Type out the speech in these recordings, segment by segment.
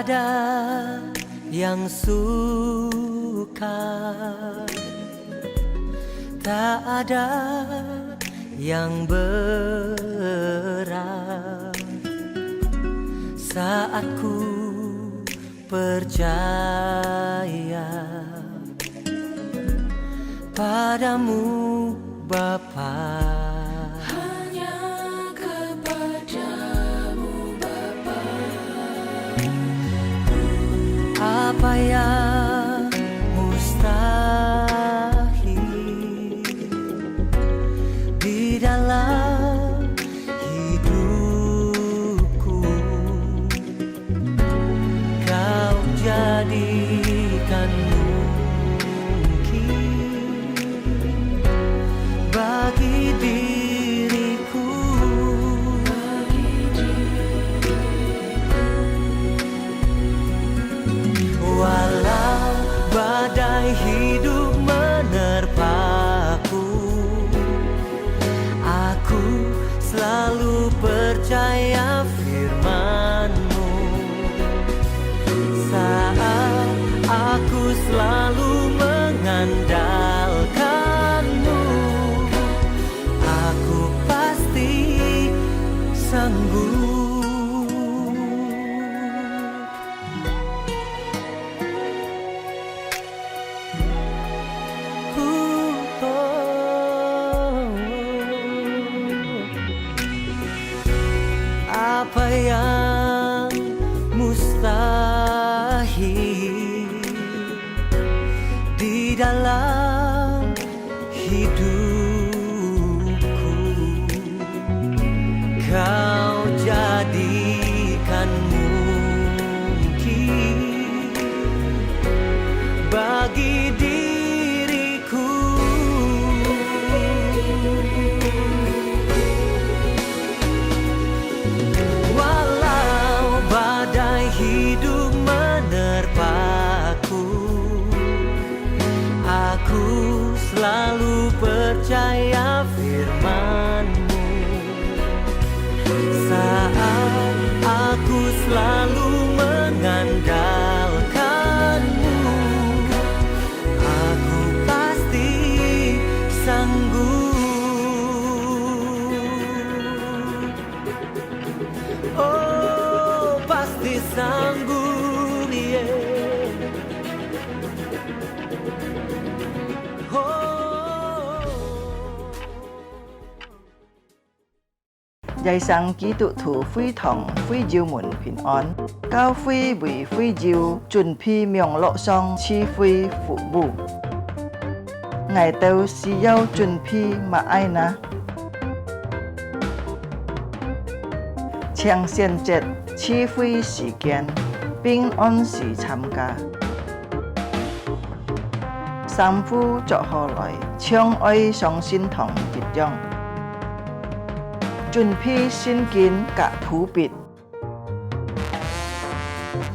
ada yang suka, tak ada yang berat saat ku percaya padamu Bapa. Hanya kepadamu Bapa. Apa yang mustahil di dalam hidupku, Kau jadikan mungkin bagi diriku. Walau badai hidup menerpaku, aku selalu percaya firman-Mu. Saat aku selalu mengandalkan-Mu, aku pasti sanggup. Apa yang mustahil di dalam hidupku, Kau jadikan mungkin bagi diriku. Walau badai hidup menerpaku, aku selalu percaya firman-Mu. Saat aku selalu mengandalkan-Mu, aku pasti sanggup. Oh, pasti sanggup, yeah. Oh. Giai sang ký tụ thủ phi thòng phi diêu mùn bình an, cao phi bùi phi diêu chuẩn phi miệng lộ song chi phi phụ bù. Ngài tâu si yêu chuẩn phi mà ai na. Chàng xiên chết chi phi時間, bình an時參加. Sam phu cho họ lại, chương ơi song xin thòng biệt dòng. Chuẩn bị xin kiến cả thủ biệt,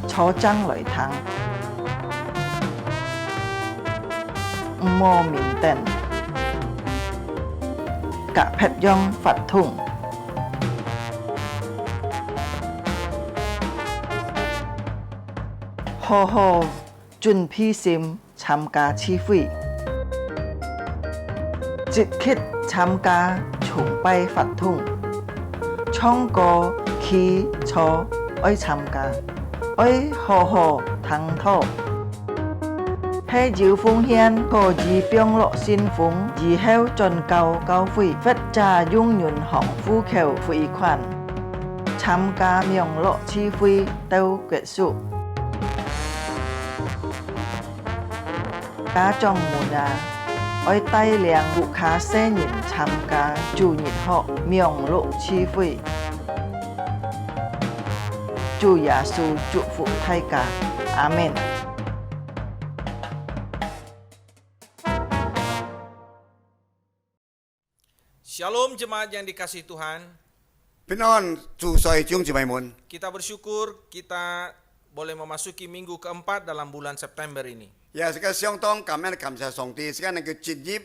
cho trăng lợi thắng, mô mình tên, cả phép dòng phát thùng. Hồ hồ chuẩn bị xin tham gia chi phí, dịch khích tham gia chung bay phát thùng. Trong có khi cho ơi tham gia, ơi hồ hồ thắng thọ. Hay chịu phong hiên có gì biếng lộ xin phúng, gì heo tròn cao phủy, phết trà dung nhuận hỏng phu khều phủy khoản. Tham gia miệng lộ chi phí tâu kết束. Cá trong mùa nà, ôi tay liang vụ khá xe nhìn tham gia chủ nhật họ miệng lộ chi phí. Chủ Giê xu chúc phúc thay cả. Amen. Shalom jemaat yang dikasihi Tuhan. พี่น้องสู่ซอยจุงจิไมมุน Kita bersyukur kita boleh memasuki minggu keempat dalam bulan September ini. 也是个相当感恩感謝上帝，是個能夠進入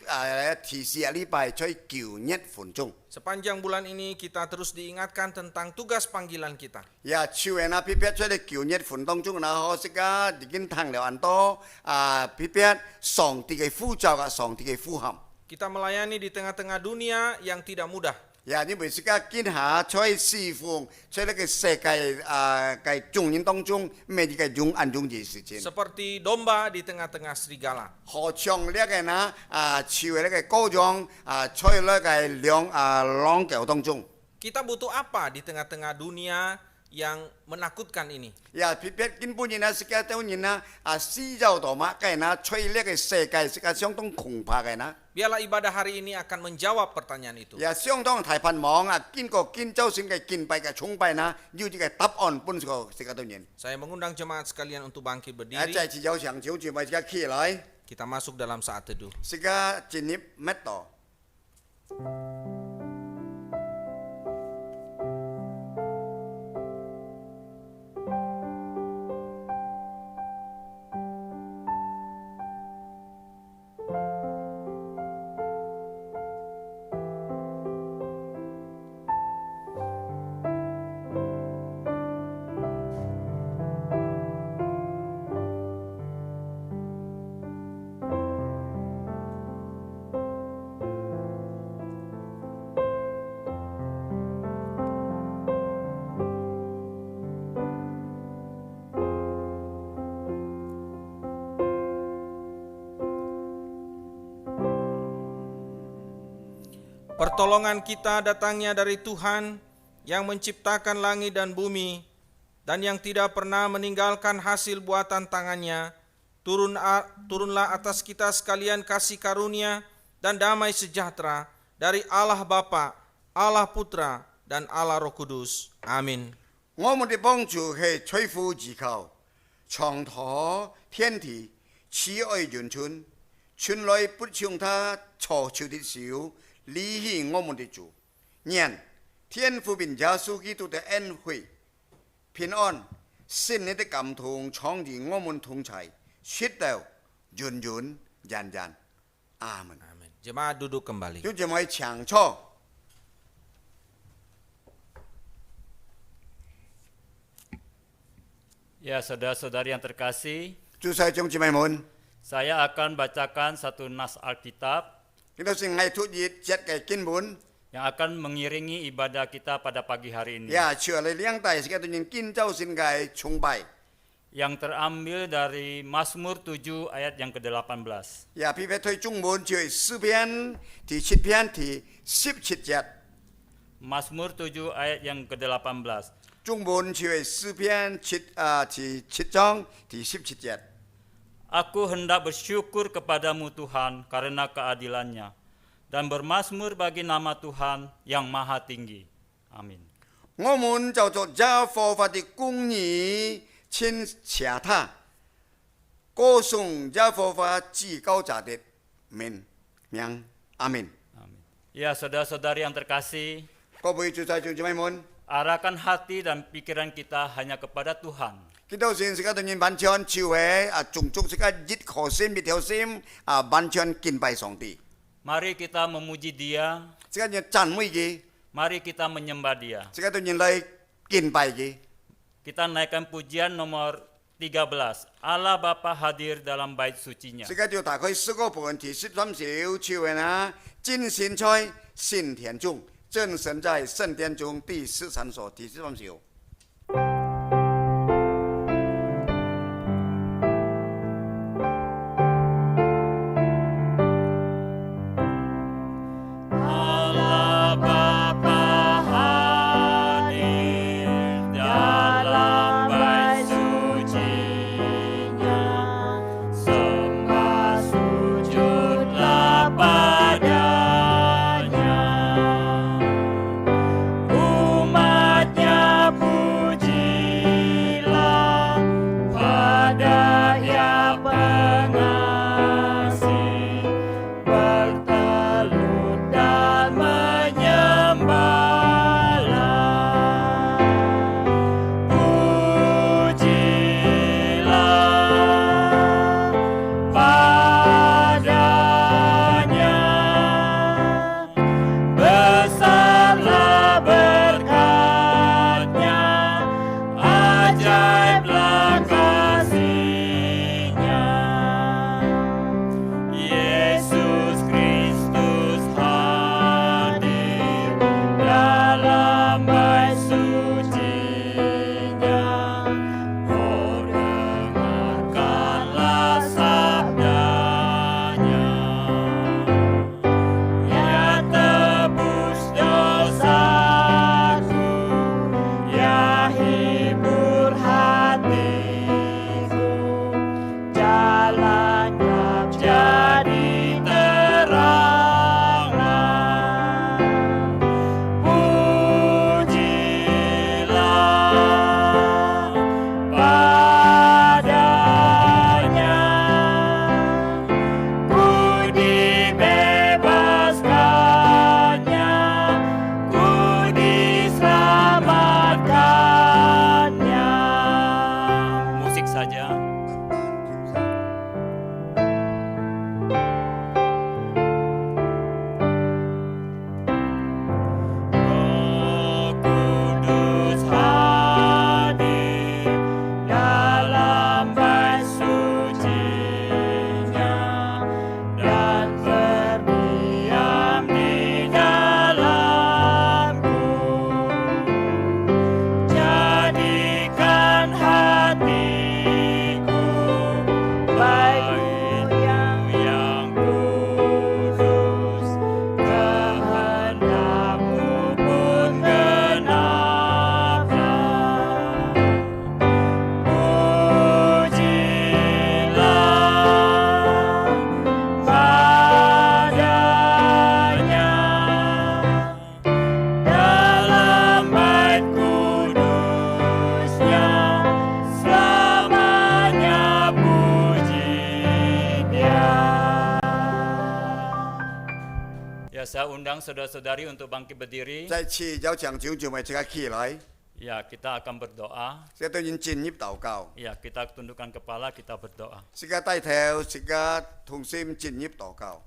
提示禮拜在舊日分鐘。 Sepanjang bulan ini kita terus diingatkan tentang tugas panggilan kita. 也超人啊，偏偏在舊日分當中，然後是個已經聽了很多偏偏上帝嘅呼召啊，上帝嘅呼喊。 Kita melayani di tengah-tengah dunia yang tidak mudah. 也因為是個見下在侍奉，在呢個世界嘅眾人當中，咩啲嘅容易事情。 Seperti domba di tengah-tengah serigala. 何嘗呢個呢超人呢個羔羊在呢個狼狗當中。 Kita butuh apa di tengah-tengah dunia yang menakutkan ini? 也偏偏根本人啊，是個當然啊四周大馬嘅呢，在呢個世界是個相當恐怕嘅呢。 Biarlah ibadah hari ini akan menjawab pertanyaan itu. 也相當大盼望經過建州線嘅敬拜嘅崇拜呢，要呢個答案本個是個當然。 Saya mengundang jemaat sekalian untuk bangkit 在 berdiri. 自由上朝住咪即刻起來， Kita masuk dalam saat teduh. 是個進入乜度？ Pertolongan kita datangnya dari Tuhan yang menciptakan langit dan bumi dan yang tidak pernah meninggalkan hasil buatan tangannya. Turunlah atas kita sekalian kasih karunia dan damai sejahtera dari Allah Bapa, Allah Putra, dan Allah Roh Kudus. Amin. 我們的幫助係吹呼依靠，長途天地，慈愛潤春，春來不向他錯處的手，離棄我們的主。願天父並耶穌基督的恩惠、平安、聖靈的感動，常與我們同在，直到永永遠遠。阿門。 Amin. Jemaat duduk kembali. 就這麼強錯。 Ya, saudara-saudari yang terkasih, 主細眾姊妹們， saya akan bacakan satu nas Alkitab kita sengai thu yết chết cái kinh bốn. yang akan mengiringi ibadah kita pada pagi hari ini. Ya, chưa lấy liang tài sẽ tu nhìn kinh châu xin gai chung bài. Yang terambil dari Mazmur 7 ayat yang ke-18. Ya, pi về thôi chung bốn chơi sư pian thì chít pian thì sip chít chết. Mazmur 7 ayat yang ke-18. Chung bốn chơi sư pian chít thì chít trong thì sip chít chết. Aku hendak bersyukur kepadamu Tuhan karena keadilannya dan bermazmur bagi nama Tuhan yang maha tinggi. Amin. Ngô muốn chào cho gia phò và thì cung nhị trên xả tha. Cô sung gia phò và chỉ cao trả đệt. Amen. Miang. Amen. Amin. Ya, saudara-saudari yang terkasih, Có bùi chú sai chú chú mày muốn. arahkan hati dan pikiran kita hanya kepada Tuhan. Kita xin sẽ tự nhiên ban chân chiều hè trùng trúc sẽ dít khổ sim bị theo sim ban chân kinh bài song ti. Mari kita memuji Dia, Sẽ nhận chăn mũi gì, mari kita menyembah Dia. sẽ tự nhiên lấy kinh bài gì. Kita naikkan pujian nomor 13. Allah Bapa hadir dalam bait sucinya. Sẽ điều ta khơi sức có buồn thì sức lắm xíu chiều hè na, chính xin choi xin thiền trung, chân神在圣殿中第13所第13首。 Allah Bapa hadir dalam bait sucinya. Sembah sujudlah padanya. Umatnya pun saya undang saudara-saudari untuk bangkit berdiri. 再次有場長就咪即刻起來， Ya, kita akan berdoa. 即對人進入禱告， Ya, kita tundukkan kepala, kita berdoa. 即刻低頭，即刻同心進入禱告。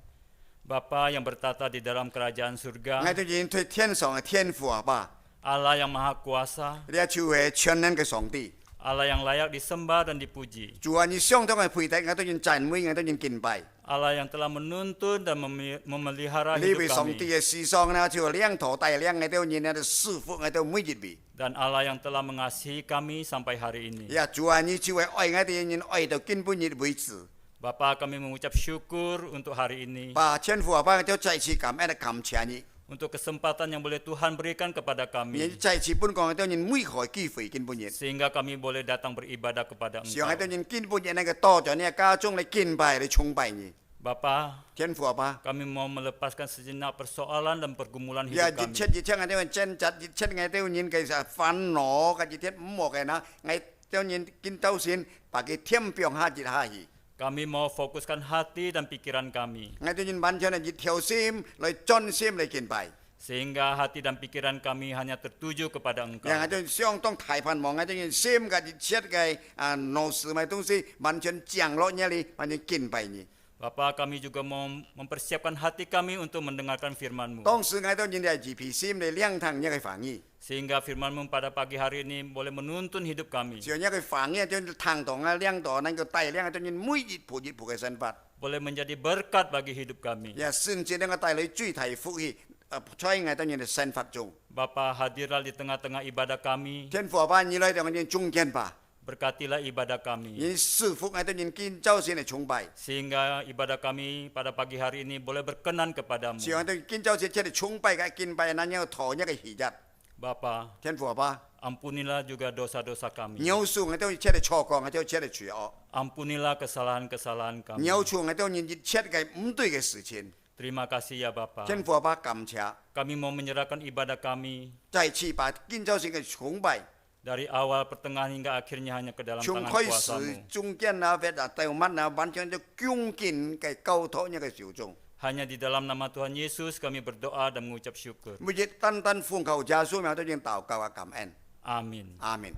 Bapa yang bertata di dalam kerajaan 我 surga, 對人對天上嘅天父阿爸， Allah yang maha kuasa, 你係超係全能嘅上帝。 Allah yang layak disembah dan dipuji, 主啊，你相當嘅配得，我對人讚美，我對人敬拜。 Allah yang telah menuntun dan memelihara 你 hidup 為上帝 kami, 嘅思想呢，就兩頭大兩，我對人嘅師傅，我對每一位。 dan Allah yang telah mengasihi kami sampai hari ini. 呀，主啊，你就係愛我哋人愛到根本日為止。 Bapa, kami mengucap syukur untuk hari ini, 把天父阿爸，我就再次感恩感謝你。 untuk kesempatan yang boleh Tuhan berikan kepada 你 kami, 再次本講對人每個機會根本日。 sehingga kami boleh datang beribadah kepada 希望喺 Engkau. 對人根本日那個多咗你家中嚟敬拜嚟崇拜你。 Bapa, 天父阿爸， kami mau melepaskan sejenak persoalan dan pergumulan 呀， hidup 熱 kami. 切熱切，我哋真實熱切，我哋人其實煩惱嘅熱切唔冇嘅啦，我哋人見到先，把佢天平下熱下去。 Kami mau fokuskan hati dan pikiran kami, 我哋人完全係熱條心嚟專心嚟敬拜。 sehingga hati dan pikiran kami hanya tertuju kepada Engkau. 讓我哋相當大盼望，我哋人心嘅熱切嘅腦事咪東西，完全降落呢裡，完全敬拜你。 Bapa, kami juga mau mempersiapkan hati kami untuk mendengarkan firman-Mu, 當時我哋人係熱皮心嚟兩堂一個反應。 sehingga firman-Mu pada pagi hari ini boleh menuntun hidup kami, 只要一個反應，就堂堂啊兩堂能夠帶領我哋人每一步嘅生活， boleh menjadi berkat bagi hidup kami. 也甚至能夠帶來最大福氣，在我哋人嘅生活中。 Bapa, hadirlah di tengah-tengah ibadah kami, 天父阿爸，你來到我哋中間吧， berkatilah ibadah kami, 你賜福我哋人見周先嚟崇拜， sehingga ibadah kami pada pagi hari ini boleh berkenan kepadamu. 只要我哋見周先嚟崇拜嘅敬拜，那樣陀一個喜悅。 Bapa, 天父阿爸， ampunilah juga dosa-dosa kami. 饒恕我哋一切嘅錯過，我哋一切嘅罪惡， Ampunilah kesalahan-kesalahan kami. 饒恕我哋人一切嘅唔對嘅事情。 Terima kasih ya Bapa. 天父阿爸，感謝， Kami mau menyerahkan ibadah kami 再次把見周先嘅崇拜。 dari awal, pertengahan hingga akhirnya hanya ke dalam 從 tangan 開始 kuasa-Mu. 中間啊，或者到晚啊，完全就恭敬嘅交託一個小眾。 Hanya di dalam nama Tuhan Yesus kami berdoa dan mengucap syukur. 每日單單奉求耶穌名都已經禱告啊感恩， Amin. 阿門。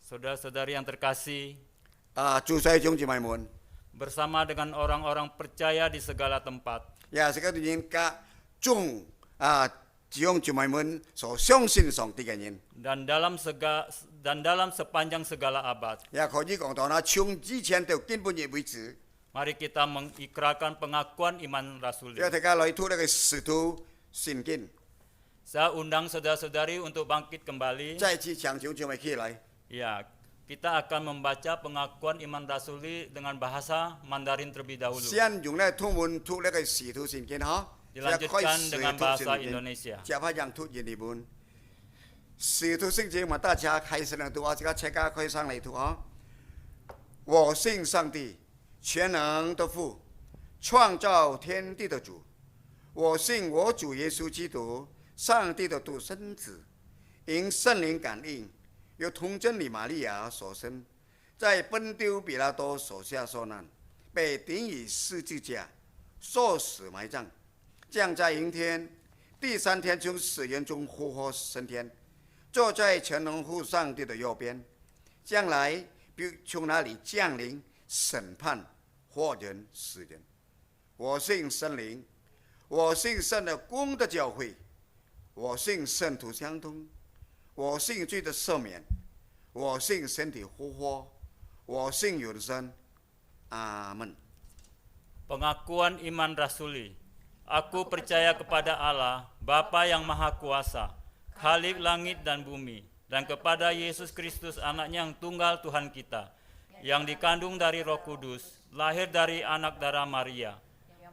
Saudara-saudari yang terkasih, 主弟兄姊妹們， bersama dengan orang-orang percaya di segala tempat, 也是嗰啲人家眾弟兄姊妹們所相信上帝嘅人， dan dalam sepanjang segala abad, 也可以講到啦，從之前到根本日為止， mari kita mengikrarkan pengakuan iman rasuli. 要大家來讀呢個使徒信經， Saya undang saudara-saudari untuk bangkit kembali. 再次請弟兄姊妹起來。 Ya, kita akan membaca pengakuan iman rasuli dengan bahasa Mandarin terlebih dahulu. 先用呢通文讀呢個使徒信經嚇， Dilanjutkan dengan bahasa Indonesia. 加把讓讀印尼文。使徒信經嘛，大家開始嚟讀啊，這個大家可以上嚟讀啊。我信上帝，全能的父，創造天地的主。我信我主耶穌基督，上帝的獨生子，因聖靈感應，由童真理瑪利亞所生，在本丟比拉多手下受難，被釘於十字架，受死埋葬，降在陰天，第三天從死人中復活升天，坐在全能父上帝的右邊，將來必從那裡降臨審判活人死人。我信聖靈，我信神的公的教會，我信聖徒相通，我信罪的赦免，我信身體復活，我信永生。阿門。 Pengakuan iman rasuli. Aku percaya kepada Allah, Bapa yang Maha Kuasa, Khalik langit dan bumi, dan kepada Yesus Kristus anaknya yang tunggal Tuhan kita, yang dikandung dari Roh Kudus, lahir dari anak darah Maria,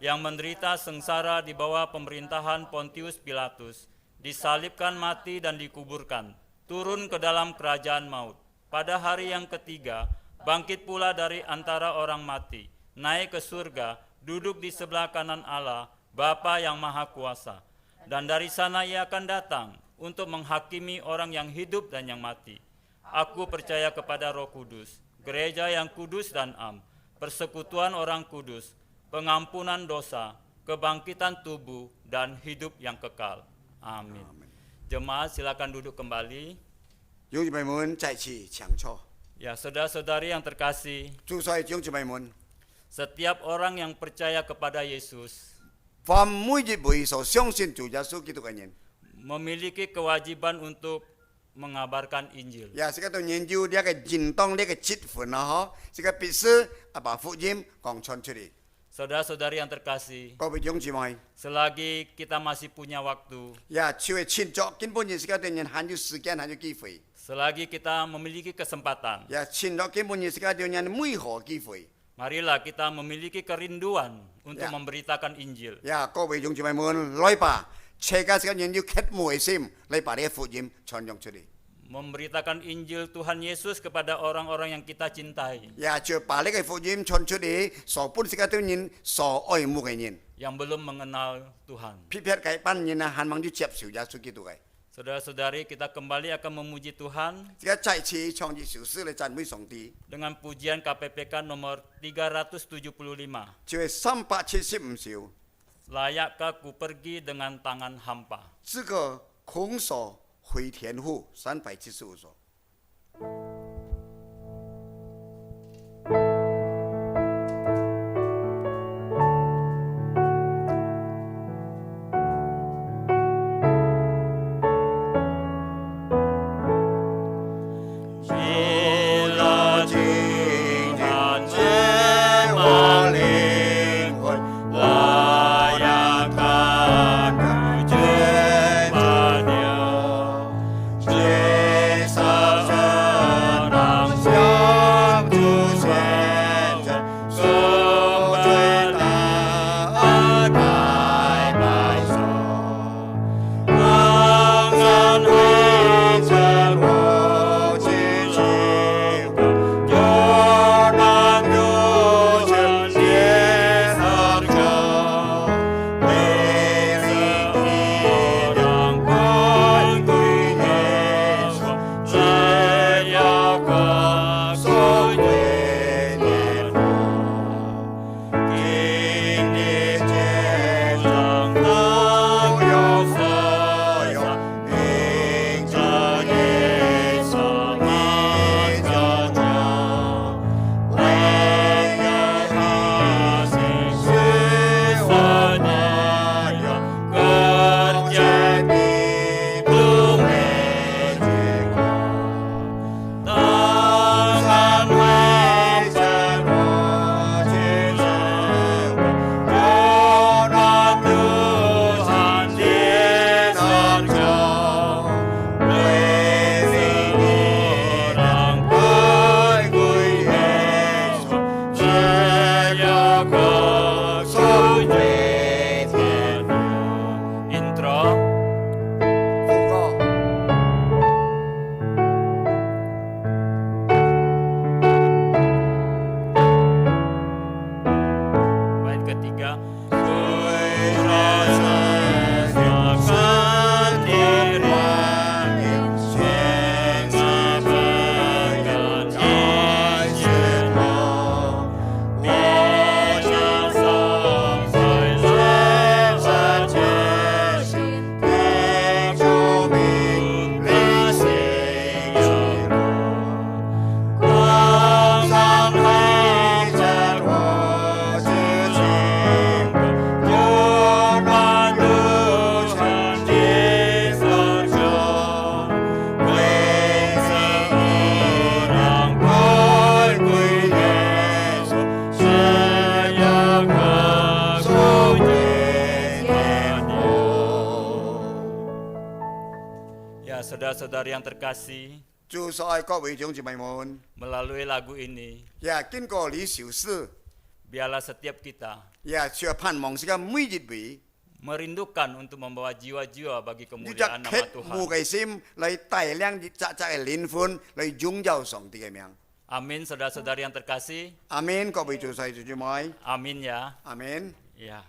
yang menderita sengsara di bawah pemerintahan Pontius Pilatus, disalibkan mati dan dikuburkan, turun ke dalam kerajaan maut. Pada hari yang ketiga, bangkit pula dari antara orang mati, naik ke surga, duduk di sebelah kanan Allah, Bapa yang Maha Kuasa. Dan dari sana ia akan datang untuk menghakimi orang yang hidup dan yang mati. Aku percaya kepada Roh Kudus, gereja yang kudus dan am, persekutuan orang kudus, pengampunan dosa, kebangkitan tubuh, dan hidup yang kekal. Amin. Jemaat silakan duduk kembali. 弟兄姊妹們再次強錯， Ya, saudara-saudari yang terkasih, 祝所有弟兄姊妹們， setiap orang yang percaya kepada Yesus 凡每一位所相信主耶穌基督嘅人， memiliki kewajiban untuk mengabarkan Injil. 也是個對研究呢個應當呢個職分啊，嗬，是個必須把福音講傳出嚟。 Saudara-saudari yang terkasih, 各位弟兄姊妹， selagi kita masih punya waktu, 也就係前作根本係是個對人還有時間還有機會， selagi kita memiliki kesempatan, 也前作根本係是個對人每何機會。 marilah kita memiliki kerinduan untuk Ya. memberitakan Injil. 也各位弟兄姊妹們，來吧，切家是個人要渴慕嘅心，嚟把呢個福音傳揚出嚟。 Memberitakan Injil Tuhan Yesus kepada orang-orang yang kita cintai, 也就把呢個福音傳出嚟，所本是個對人所愛慕嘅人， yang belum mengenal Tuhan. 撇撇嘅班人啊，盼望要接受耶穌基督嘅。 Saudara-saudari, kita kembali akan memuji Tuhan 這個再次創造小詩嚟讚美上帝， dengan pujian KPPK nomor 375. 就係375首， Layakkah ku pergi dengan tangan hampa. 這個空手回天父375首。 Bila Tuhan jiwa lingkun, layakkah ku jumpa Dia. Kisah seorang yang Tuhan sumber agai bangsa. Dengan hijau saudara-saudari yang terkasih, 祝所愛各位弟兄姊妹們， melalui lagu ini, 也經過呢小事， biarlah setiap kita 也卻盼望是個每一位， merindukan untuk membawa jiwa-jiwa bagi 要 kemuliaan 着 nama 渴慕 Tuhan. 嘅心嚟帶領啲扎扎嘅靈魂嚟榮耀上帝嘅名。 Amin, saudara-saudari yang terkasih. 阿門，各位做細弟兄姊妹， Amin ya. 阿門。 Ya.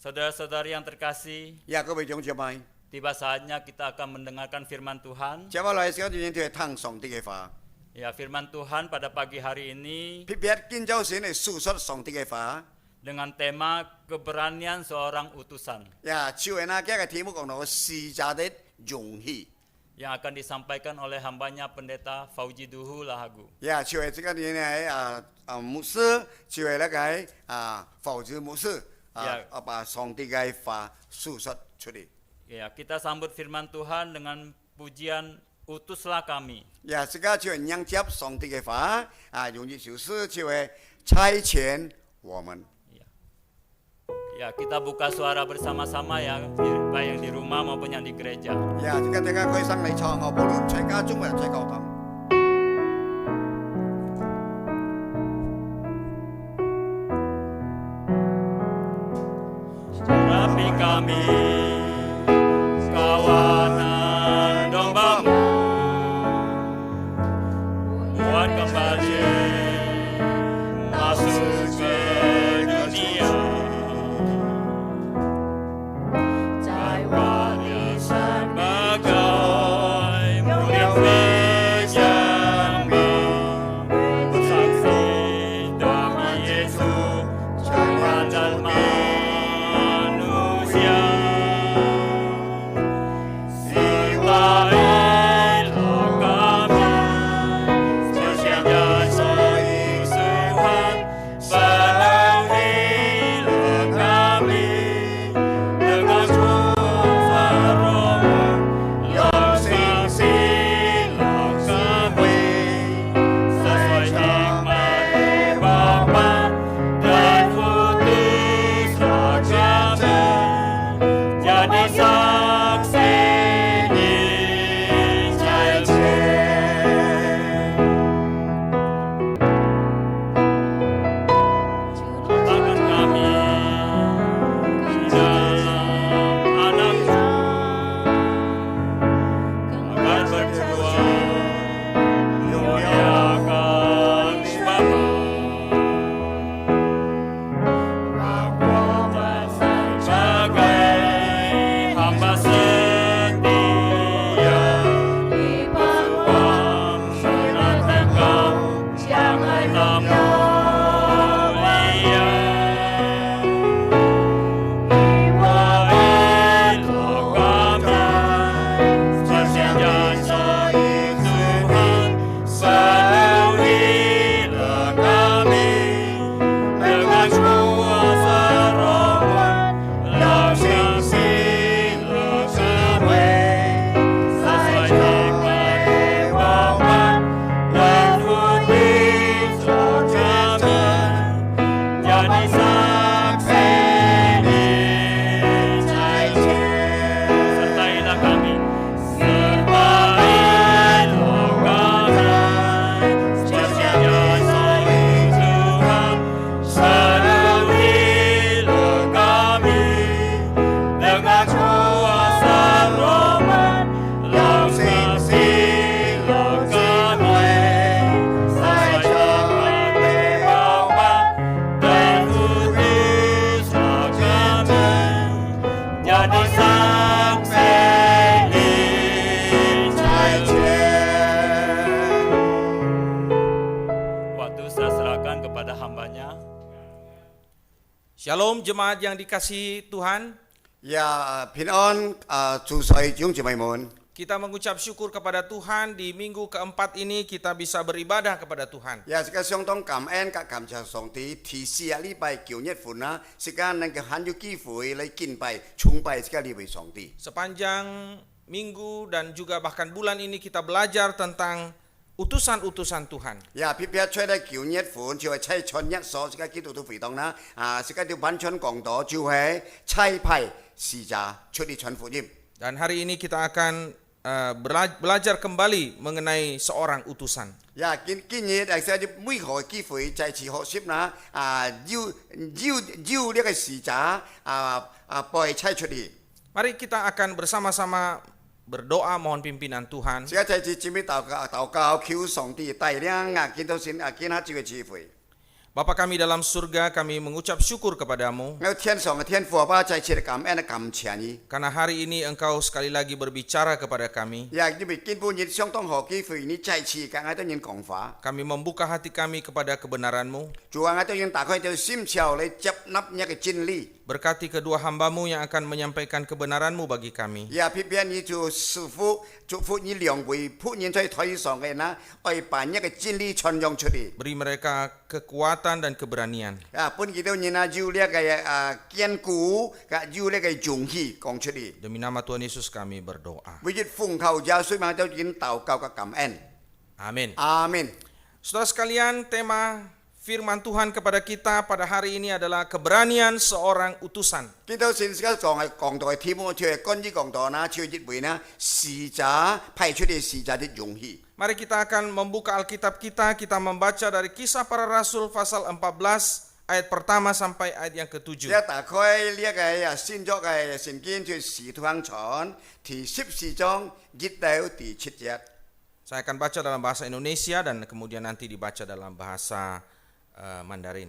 Saudara-saudari yang terkasih, 也各位弟兄姊妹， tiba saatnya kita akan mendengarkan firman Tuhan. 接下來時間就應該聽上帝嘅話， Ya, firman Tuhan pada pagi hari ini 撇撇見到先嚟訴說上帝嘅話， dengan tema keberanian seorang utusan 呀，就係那嘅題目講到使者的勇氣。 yang akan disampaikan oleh hambanya pendeta Fauji Duhu Lahagu. 呀，就係這個呢牧師，就係那個否則牧師把上帝嘅話述說出嚟。 Ya, kita sambut firman Tuhan dengan pujian utuslah kami. 呀，這個就係迎接上帝嘅話用意就是就係差遣我們。 Ya, kita buka suara bersama-sama ya, baik yang di rumah maupun yang di gereja. 呀，這個大家可以上嚟唱，我無論在家中或者在教堂。 Rapi kami, kawanan dombamu, buat kembali masuk ke dunia. Warisan bagai murid menjamin, bersaksi demi Yesus, Tuhan dan manusia. Siwailah kami, sesiapkan soal Tuhan, penuhilah kami dengan kuasa Roh, yang silang kami sesuai hikmat Bapa dan putuslah kami jadi saksi Katakan kami di dalam Anak-Mu akan berjuang memuliakan Bapa. Sebagai hamba setia berjuang menantikan Yang mulia. Iwailah kami, sesiapkan soal Tuhan, penuhilah kami dengan kuasa Roh, yang silang kami sesuai hikmat Bapa dan putuslah kami jadi saksi sertailah kami sesiapkan soal Tuhan, penuhilah kami dengan kuasa Roh, yang silang kami sesuai hikmat Bapa dan putuslah kami jadi saksi Waktu saya serahkan kepada hambanya. Shalom jemaat yang dikasihi Tuhan. 呀，平安祝世弟兄姊妹們。 Kita mengucap syukur kepada Tuhan di minggu keempat ini kita bisa beribadah kepada Tuhan. 呀，這個相當感恩及感謝上帝，提示禮拜9日份啊，時間能夠很有機會嚟敬拜、崇拜這個呢位上帝。 Sepanjang minggu dan juga bahkan bulan ini kita belajar tentang utusan-utusan Tuhan. 呀，撇出嚟9日份就係差傳一所，這個基督徒會堂啦，這個條版傳講道就係差派使者出嚟傳福音。 Dan hari ini kita akan belajar kembali mengenai seorang utusan. 呀，今日係每個機會再次學習啦，要呢個使者被差出嚟。 Mari kita akan bersama-sama berdoa mohon pimpinan Tuhan. 這個再次準備禱告，求上帝帶領見到先見下這個機會。Bapa kami dalam surga, kami mengucap syukur kepadamu 我天上嘅天父爸再次嚟感恩嘅感謝你。 karena hari ini Engkau sekali lagi berbicara kepada kami. 也因為根本亦相當好機會，你再次跟我哋人講話。 Kami membuka hati kami kepada kebenaran-Mu. 主啊，我哋人打開條心竅嚟接納一個真理。 Berkati kedua hamba-Mu yang akan menyampaikan kebenaran-Mu bagi kami. 也偏偏你就師傅祝福你兩位僕人在台上嘅呢，愛把一個真理傳揚出嚟。 Beri mereka kekuatan dan keberanian. 啊，本見到人啊，要呢個堅固，要呢個勇氣講出嚟。 Demi nama Tuhan Yesus kami berdoa. 為咗奉靠耶穌名，都已經禱告嘅感恩。 Amin. 阿門。 Saudara sekalian, tema firman Tuhan kepada kita pada hari ini adalah keberanian seorang utusan. 見到聖經講到嘅題目，就係關於講到呢，就係為呢使者派出嘅使者的勇氣。 Mari kita akan membuka Alkitab kita membaca dari Kisah Para Rasul pasal 14 ayat pertama sampai ayat yang ke-7. 一打開呢一個新約嘅聖經，就係《使徒行傳》第14章1到第7節。 Saya akan baca dalam bahasa Indonesia dan kemudian nanti dibaca dalam bahasa Mandarin.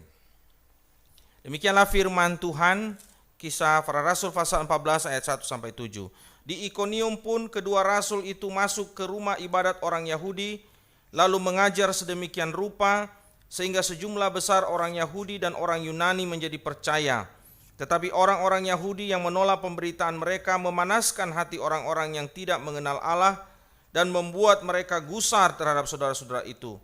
Demikianlah firman Tuhan, Kisah Para Rasul pasal 14 ayat 1 sampai 7. Di Ikonium pun kedua rasul itu masuk ke rumah ibadat orang Yahudi, lalu mengajar sedemikian rupa sehingga sejumlah besar orang Yahudi dan orang Yunani menjadi percaya. Tetapi orang-orang Yahudi yang menolak pemberitaan mereka memanaskan hati orang-orang yang tidak mengenal Allah dan membuat mereka gusar terhadap saudara-saudara itu.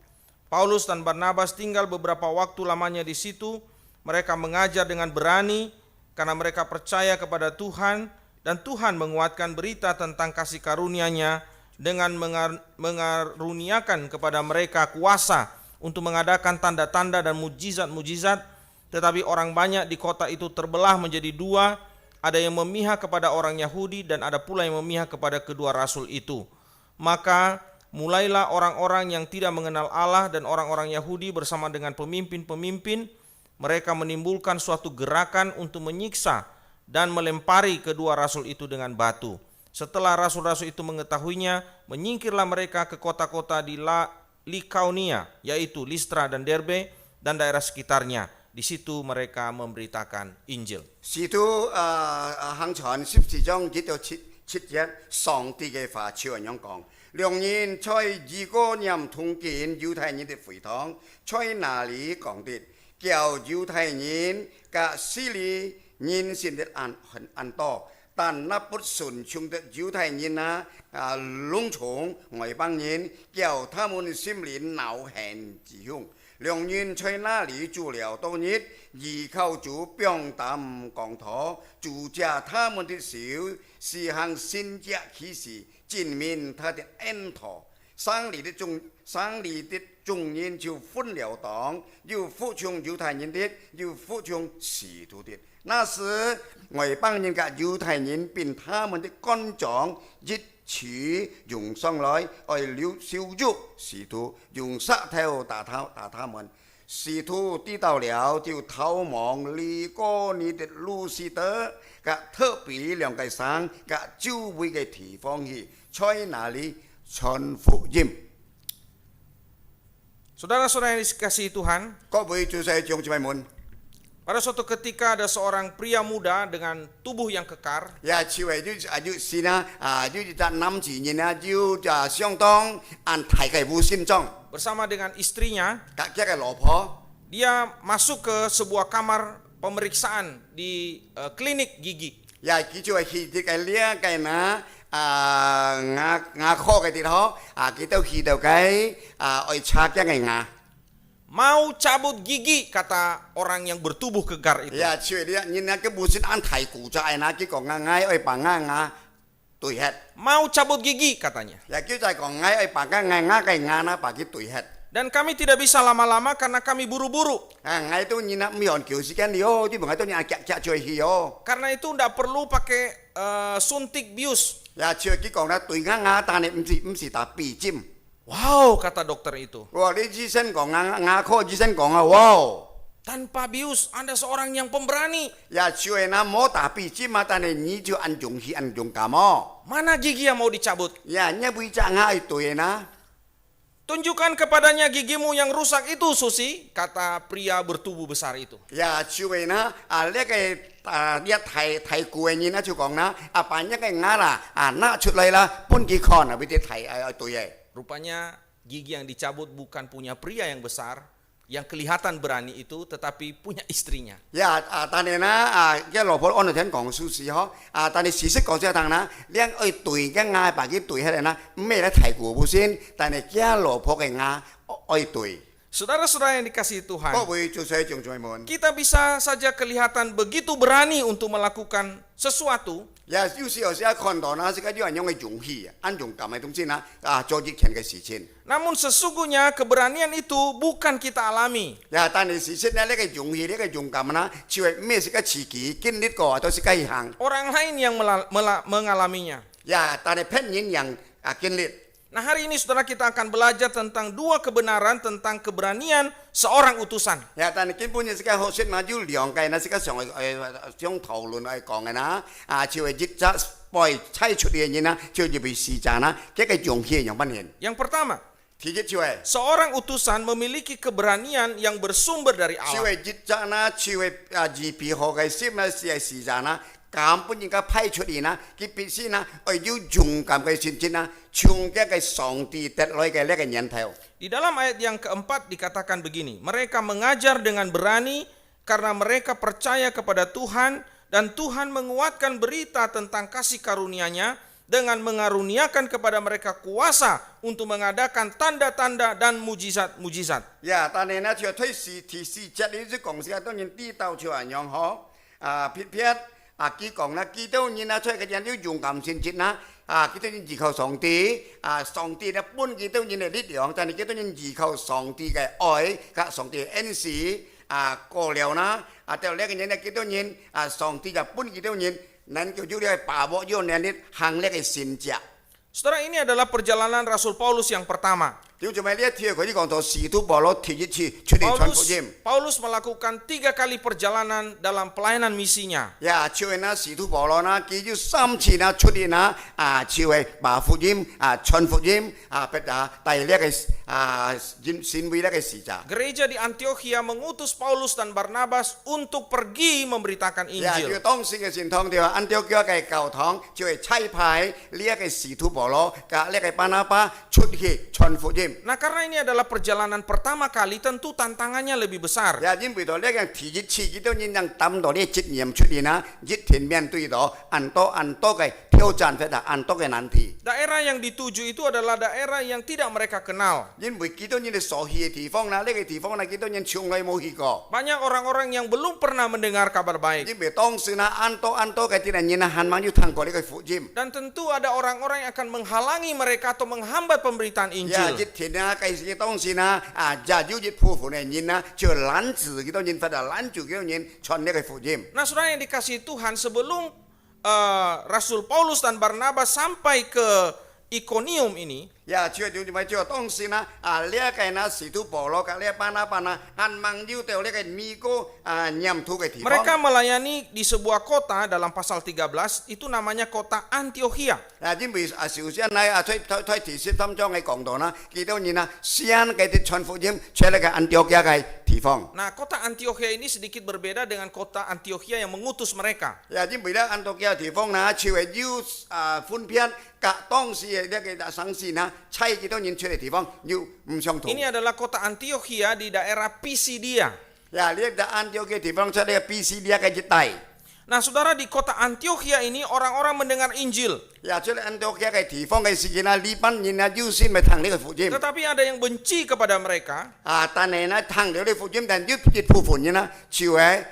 Paulus dan Barnabas tinggal beberapa waktu lamanya di situ. Mereka mengajar dengan berani karena mereka percaya kepada Tuhan, dan Tuhan menguatkan berita tentang kasih karunia-Nya dengan mengaruniakan kepada mereka kuasa untuk mengadakan tanda-tanda dan mujizat-mujizat. Tetapi orang banyak di kota itu terbelah menjadi dua, ada yang memihak kepada orang Yahudi dan ada pula yang memihak kepada kedua rasul itu. Maka mulailah orang-orang yang tidak mengenal Allah dan orang-orang Yahudi bersama dengan pemimpin-pemimpin, mereka menimbulkan suatu gerakan untuk menyiksa dan melempari kedua rasul itu dengan batu. Setelah rasul-rasul itu mengetahuinya, menyingkirlah mereka ke kota-kota di Likaonia, yaitu Listra dan Derbe dan daerah sekitarnya. Di situ mereka memberitakan Injil. 使徒行傳14章1到7節，上帝嘅話照樣講。兩人在以哥念同見猶太人的會堂，在那裡講的，叫猶太人和希利人信的很多，但那不順從的猶太人籠從外邦人，叫他們心裡惱恨自凶。兩人在那裡住了多日，依靠主병đảm講道，主藉他們的手施行神蹟奇事，證明他的恩托。省裡的眾人就分了黨，有服從猶太人的，有服從使徒的。那時外邦人和猶太人並他們的官長一起用上來，為了羞辱使徒，用石頭打他們。使徒知道了，就逃往利哥尼的路斯德和特別兩個省和周圍嘅地方去，在那裡傳福音。 Saudara-saudara yang dikasihi Tuhan, 各位主席弟兄姊妹們， pada suatu ketika ada seorang pria muda dengan tubuh yang kekar. 也朝為是啦，要就男子人啊，要就相當按大嘅護心裝， Bersama dengan istrinya, 隔一嘅老婆。 dia masuk ke sebuah kamar pemeriksaan di klinik gigi. 也叫做去啲嘅呢嘅นะ牙科嘅地方，佢都去到嘅愛拆嘅牙。 Mau cabut gigi, kata orang yang bertubuh kekar itu. 也朝呢，人啊嘅護心按大骨仔嗱，佢講牙愛把牙對hết。 Mau cabut gigi, katanya. 也叫就係講牙愛把牙嘅牙嗱，把佢對hết。 Dan kami tidak bisa lama-lama karena kami buru-buru. 牙都人啊唔用叫時間了，啲牙都人夾住去哦。 Karena itu tidak perlu pakai suntik bius. 也朝佢講啦，對牙，但係唔是打鼻尖。 Wow, kata dokter itu. 哇！你醫生講牙科醫生講啊，哇！ Tanpa bius, Anda seorang yang pemberani. 也朝係那冇打鼻尖啊，但係你就按勇氣按勇敢哦。 Mana gigi yang mau dicabut? 也一杯隻牙係對啦。Tunjukkan kepadanya gigimu yang rusak itu, Susi, kata pria bertubuh besar itu. 呀，就为呢呢個一睇過嘅呢就講啦，把一個牙啦拿出嚟啦，搬幾看啊，俾啲睇對嘅。 Rupanya gigi yang dicabut bukan punya pria yang besar, yang kelihatan berani itu, tetapi punya istrinya. 呀但係呢一老婆按照聽講書時嗬，但係事實講之後等啦，呢愛對嘅牙把佢對起嚟啦，咩咧睇過冇先，但係一老婆嘅牙愛對。 Saudara-saudara yang dikasihi Tuhan, 各位做細眾在門， kita bisa saja kelihatan begitu berani untuk melakukan sesuatu, 呀有時候時看到呢，是個有人用嘅勇氣，按勇敢嘅東西呢做熱情嘅事情。 namun sesungguhnya keberanian itu bukan kita alami. 呀，但係事實呢，呢個勇氣呢個勇敢呢，就係咩是個自己經歷過，都是個行。 Orang lain yang mengalaminya. 呀，但係別人yang經歷。 Nah, hari ini saudara kita akan belajar tentang dua kebenaran tentang keberanian seorang utusan. 呀，但係基本嘅是個學説嘛，有兩個呢，是個上想討論嚟講嘅啦。就係熱責被猜出嘅人啦，就要被試責啦，這個勇氣有乜嘢？ Yang pertama, 第一就係 seorang utusan memiliki keberanian yang bersumber dari 就 Allah. 係熱責啦，就係預備好嘅心啦，是係試責啦。 咁本應該派出嚟啦，佢必須啦，要勇敢嘅前進啦，從一個上帝得來嘅呢個源頭。 Di dalam ayat yang keempat dikatakan begini, mereka mengajar dengan berani karena mereka percaya kepada Tuhan dan Tuhan menguatkan berita tentang kasih karunia-Nya dengan mengaruniakan kepada mereka kuasa untuk mengadakan tanda-tanda dan mujizat-mujizat. 呀，但係呢，就推示提示這裡啲講時當然知道就係樣好，撇佢講啦，基督人啊，出嘅人要勇敢前進啦，基督人依靠上帝，上帝咧本基督人嘅力量，但係基督人依靠上帝嘅愛，及上帝嘅恩賜，過了啦，到呢個人咧基督人，上帝就本基督人，能夠要嚟把握要能力行呢個善者。 Saudara, ini adalah perjalanan Rasul Paulus yang pertama. 點做咩呢一條佢啲講到使徒保羅第一次出嚟傳福音。 Paulus melakukan 3 kali perjalanan dalam pelayanan misinya. 呀，就係那使徒保羅呢，佢要3次呢出嚟呢，就係把福音傳福音帶呢個善為呢個使者。 Gereja di Antioquia mengutus Paulus dan Barnabas untuk pergi memberitakan 呀，就 Injil. 當時嘅傳統就係安提阿嘅教堂，就係差派呢一個使徒保羅及呢個巴拿巴出去傳福音。 Nah, karena ini adalah perjalanan pertama kali, tentu tantangannya lebih besar. 呀，因為到呢個第一次，佢都人能擔到呢責任出嚟啦，熱天面對到很多嘅挑戰，或者很多嘅難題。 Daerah yang dituju itu adalah daerah yang tidak mereka kenal. 因為幾多人哋所去嘅地方啦，呢個地方啦，幾多人從來冇去過。 Banyak orang-orang yang belum pernah mendengar kabar baik. 因為當時呢，很多嘅啲人呢，盼望要聽過呢個福音。 Dan tentu ada orang-orang yang akan menghalangi mereka atau menghambat pemberitaan 呀， Injil. 熱天啊，計時當時呢，就有熱夫婦嘅人呢，就攔住幾多人，或者攔住幾多人傳呢個福音。 Nah, saudara yang dikasihi Tuhan, sebelum Rasul Paulus dan Barnabas sampai ke Ikonium ini, 呀，就當時呢，呢一個呢，使徒保羅及呢一班呢，盼望要到呢個米哥念土嘅地方。 mereka melayani di sebuah kota dalam pasal 13, itu namanya kota Antioquia. 因為首先呢，推第13章嘅講到啦，幾多人呢，先嘅啲傳福音出嚟嘅安提阿嘅地方。 Nah, kota Antioquia ini sedikit berbeda dengan kota Antioquia yang mengutus mereka. 因為咧安提阿地方呢，就係要分別隔當時嘅呢個省市呢，差幾多人出嚟地方要唔相同。 Ini adalah kota Antioquia di daerah Pisidia. 呢個安提阿嘅地方出嚟 Pisidia嘅一帶。 Nah, saudara, di kota Antioquia ini orang-orang mendengar Injil. 出嚟安提阿嘅地方嘅時間呢，呢班人呢優先咪聽呢個福音。 Tetapi ada yang benci kepada mereka. 但係呢，聽到呢個福音，但係一部分人呢，就係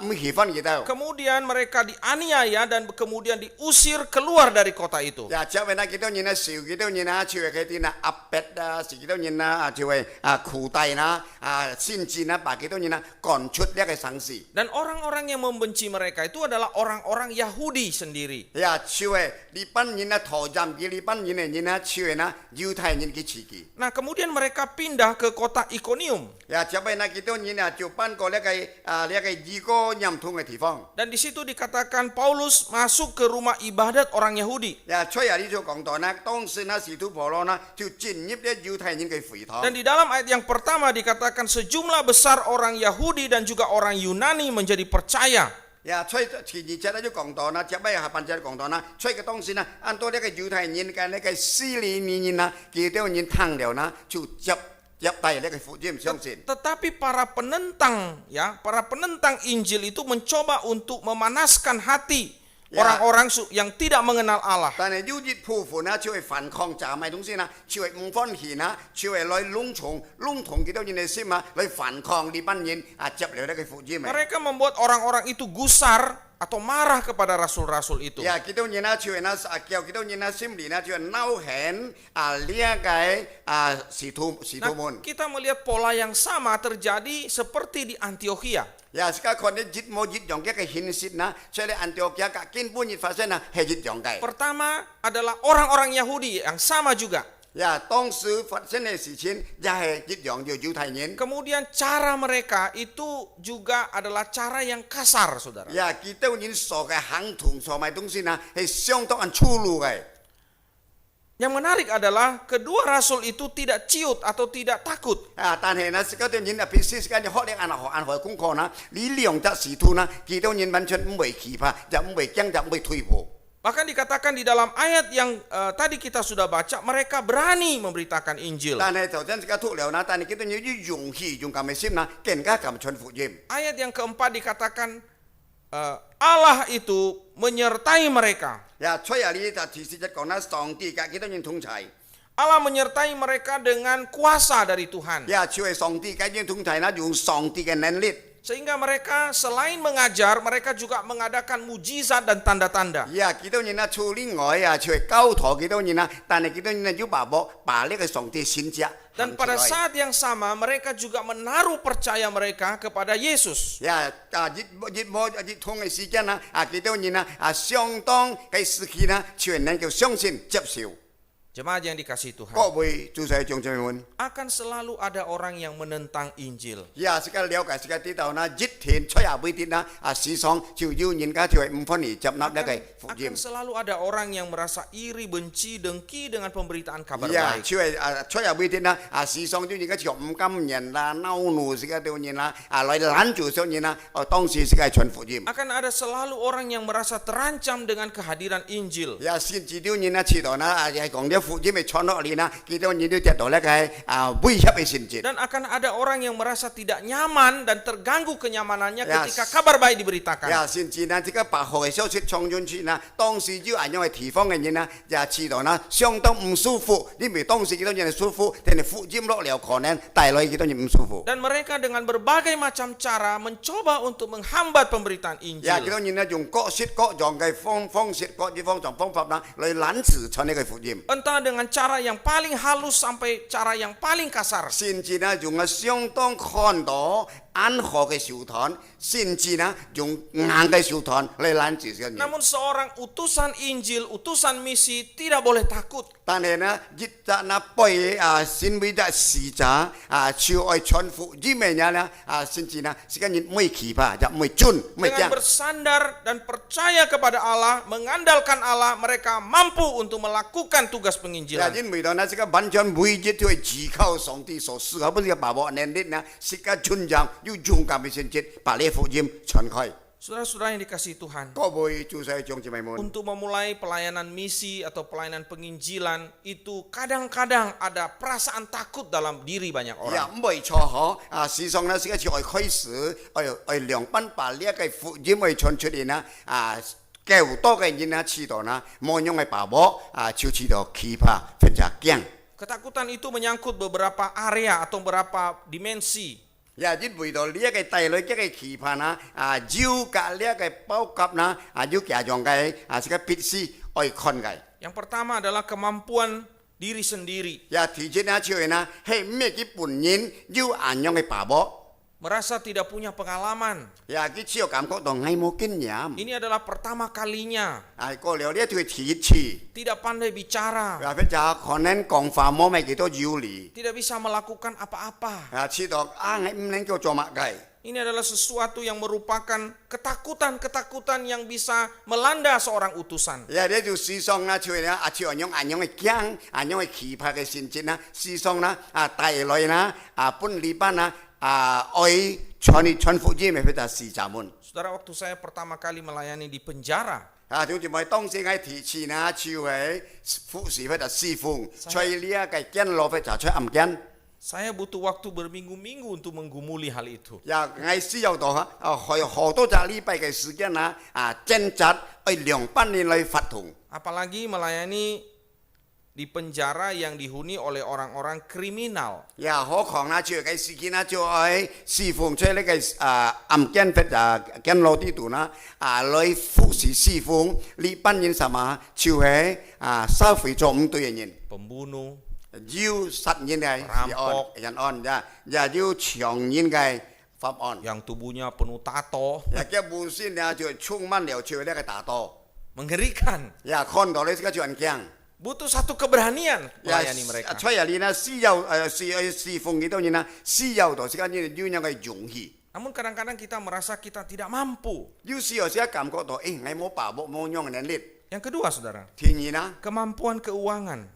唔喜歡佢哋。 Kemudian mereka dianiaya dan kemudian diusir keluar dari kota itu. 因為呢幾多人呢，少幾多人呢，就係佢啲呢壓迫啊，少幾多人呢，就係苦待啦，先至呢把幾多人呢趕出呢個城市。 Dan orang-orang yang membenci mereka itu adalah orang-orang Yahudi sendiri. 就係呢班人呢，投任嘅呢班人呢，就係呢猶太人嘅自己。 Nah, kemudian mereka pindah ke kota Ikonium. 因為呢幾多人呢，就搬過呢個一個異國飲通嘅地方。 Dan di situ dikatakan Paulus masuk ke rumah ibadat orang Yahudi. 吹下呢就講到呢，當時呢使徒保羅呢就進入咗猶太人嘅會堂。 Dan di dalam ayat yang pertama dikatakan sejumlah besar orang Yahudi dan juga orang Yunani menjadi percaya. 吹前二節咧就講到啦，接尾下半節講到啦，吹嘅當時呢，按到呢個猶太人嘅呢個司利尼人啦，幾多人聽了呢，就入帶呢個福音相信。 Tetapi para penentang Injil itu mencoba untuk memanaskan hati Ya. orang-orang yang tidak mengenal Allah. 但係猶太部分呢，就係反抗炸賣東西啦，就係唔歡喜啦，就係來籠統幾多人嘅心啊，來反抗呢班人啊，接了呢個福音。 Mereka membuat orang-orang itu gusar atau marah kepada rasul-rasul itu. 呀，幾多人啊，就係那叫幾多人啊，心裏呢就係惱恨啊，呢個使徒 Nah, 們。 kita melihat pola yang sama terjadi seperti di Antiokhia. 呀，而家看啲熱用嘅現實啦，所以咧安提阿嘅根本熱發生啊，係熱用嘅。 Pertama adalah orang-orang Yahudi yang sama juga. 呀，當時發生嘅事情也係熱用咗猶太人。 Kemudian cara mereka itu juga adalah cara yang kasar, saudara. 呀，幾多人所嘅行同所賣東西呢，係相當粗魯嘅。 Yang menarik adalah kedua rasul itu tidak ciut atau tidak takut. 啊，但係呢，嗰啲人啊，必須間學啲按學功課呢，呢兩則使徒呢，幾多人完全唔會懼怕，就唔會驚，就唔會退步。 Bahkan dikatakan di dalam ayat yang tadi kita sudah baca, mereka berani memberitakan Injil. 但係頭先而家讀了呢，但係幾多人要勇氣、勇敢嘅心呢，更加敢傳福音。 Ayat yang keempat dikatakan Allah itu menyertai mereka. 呀，吹下呢就提示一講啦，上帝嘅幾多人統齊。 Allah menyertai mereka dengan kuasa dari Tuhan. 呀，就係上帝嘅人統齊啦，用上帝嘅能力。 Sehingga mereka selain mengajar, mereka juga mengadakan mujizat dan tanda-tanda. 呀，幾多人啊，除另外啊，就係交託幾多人啊，但係幾多人啊要把呢個上帝先知。 Dan pada saat yang sama mereka juga menaruh percaya mereka kepada Yesus. 呀，熱通嘅時間啊，幾多人啊，相當嘅時期呢，全能夠相信接受。 Jemaat yang dikasihi Tuhan. 各位主席眾姊妹們， Akan selalu ada orang yang menentang Injil. 呀，而家了解而家知道啦，熱天吹下杯啲啦，時常就要人家就係唔歡喜接納呢個福音 Akan。selalu ada orang yang merasa iri, benci, dengki dengan pemberitaan kabar 呀， baik. 就係吹下杯啲啦，時常就而家就唔甘人啦、惱怒而家對人啦，來攔住上人啦，當時而家係傳福音。 Akan ada selalu orang yang merasa terancam dengan kehadiran Injil. 呀，先至啲人啦，知道啦，係講啲福音嘅傳落嚟啦，幾多人都接到呢個威脅嘅先至。 Dan akan ada orang yang merasa tidak nyaman dan terganggu kenyamanannya Ya. ketika kabar baik diberitakan. 呀，先至呢，這個白號嘅消息衝進去啦，當時要係因為地方嘅人啦，也知道啦，相當唔舒服，因為當時幾多人舒服，但係福音落了可能帶來幾多人唔舒服。 Dan mereka dengan berbagai macam cara mencoba untuk menghambat pemberitaan 呀，幾 Injil. 多人呢用各式各樣嘅方式、各啲方法啦，嚟攔住傳呢個福音。 Entah dengan cara yang paling halus sampai cara yang paling kasar. 先至呢用相當看到暗河嘅手段，先至呢用硬嘅手段嚟攔住嘅人。 Namun seorang utusan Injil, utusan misi tidak boleh takut. 但係呢，熱責那背先會得時責朝愛傳福音嘅人呢先至呢，時間人唔會懼怕，就唔會尊，唔會 Dengan 驚。 bersandar dan percaya kepada Allah, mengandalkan Allah, mereka mampu untuk melakukan tugas 呀， penginjilan. 因為到呢，這個完全每日都係依靠上帝所賜，好不是把握能力呢，是個尊長要勇敢嘅先至把呢福音傳開。 Saudara-saudara yang dikasihi Tuhan, 各位主細眾姊妹們， untuk memulai pelayanan misi atau pelayanan penginjilan itu kadang-kadang ada perasaan takut dalam diri banyak 呀 orang. 唔會錯可事實上呢，是一次愛開始，愛兩班把呢一個福音愛傳出嚟呢較多嘅人呢知道呢，冇用嘅把握就知道懼怕，非常驚。 Ketakutan itu menyangkut beberapa area atau beberapa dimensi. 呀，因為到呢一個帶來一個懼怕呢，要隔呢一個包夾呢，要假裝嘅是個必須愛看嘅。 Yang pertama adalah kemampuan diri sendiri. 呀，提前呢就係呢，係咩嘅本人要按樣嘅把握。 Merasa tidak punya pengalaman. 呀，佢只有感覺到我冇經驗。 Ini adalah pertama kalinya. 過了呢一條提示。 Tidak pandai bicara. 或者可能講話冇咩幾多要領， Tidak bisa melakukan apa-apa. 知道我唔能夠做乜嘅。ini adalah sesuatu yang merupakan ketakutan-ketakutan yang bisa melanda seorang utusan. 呢就思想啦，像呢像樣嘅驚，樣嘅期盼嘅先節啦，思想啦帶來啦本禮拜啦愛傳福音嘅嗰時站門。 Saudara, waktu saya pertama kali melayani di penjara, 就住咪當時喺提前啊，就係服侍嗰侍奉，吹呢嘅驚落去就吹暗驚。 saya butuh waktu berminggu-minggu untuk menggumuli hal itu. 喺私有度去好多隻禮拜嘅時間啦，掙扎去2班年嚟發同。 Apalagi melayani di penjara yang dihuni oleh orang-orang kriminal. 何況啦，就嘅時間啦，就喺侍奉出呢嘅暗驚佛驚落啲度啦，嚟服侍侍奉呢班人什麼，就係收回咗5對人。 Pembunuh, 要實現嘅人案呀，要長遠嘅法案。 yang tubuhnya penuh tato, 嘅本身呀就充滿了就呢個大多， mengerikan. 看到呢個就很驚。 Butuh satu keberanian melayani mereka. 出入呢私有侍奉幾多人啦？私有度時間呢要有嘅勇氣。 Namun kadang-kadang kita merasa kita tidak mampu. 有時有時感覺到，我冇把握冇用嘅能力。 Yang kedua, saudara, 天然啦， kemampuan keuangan.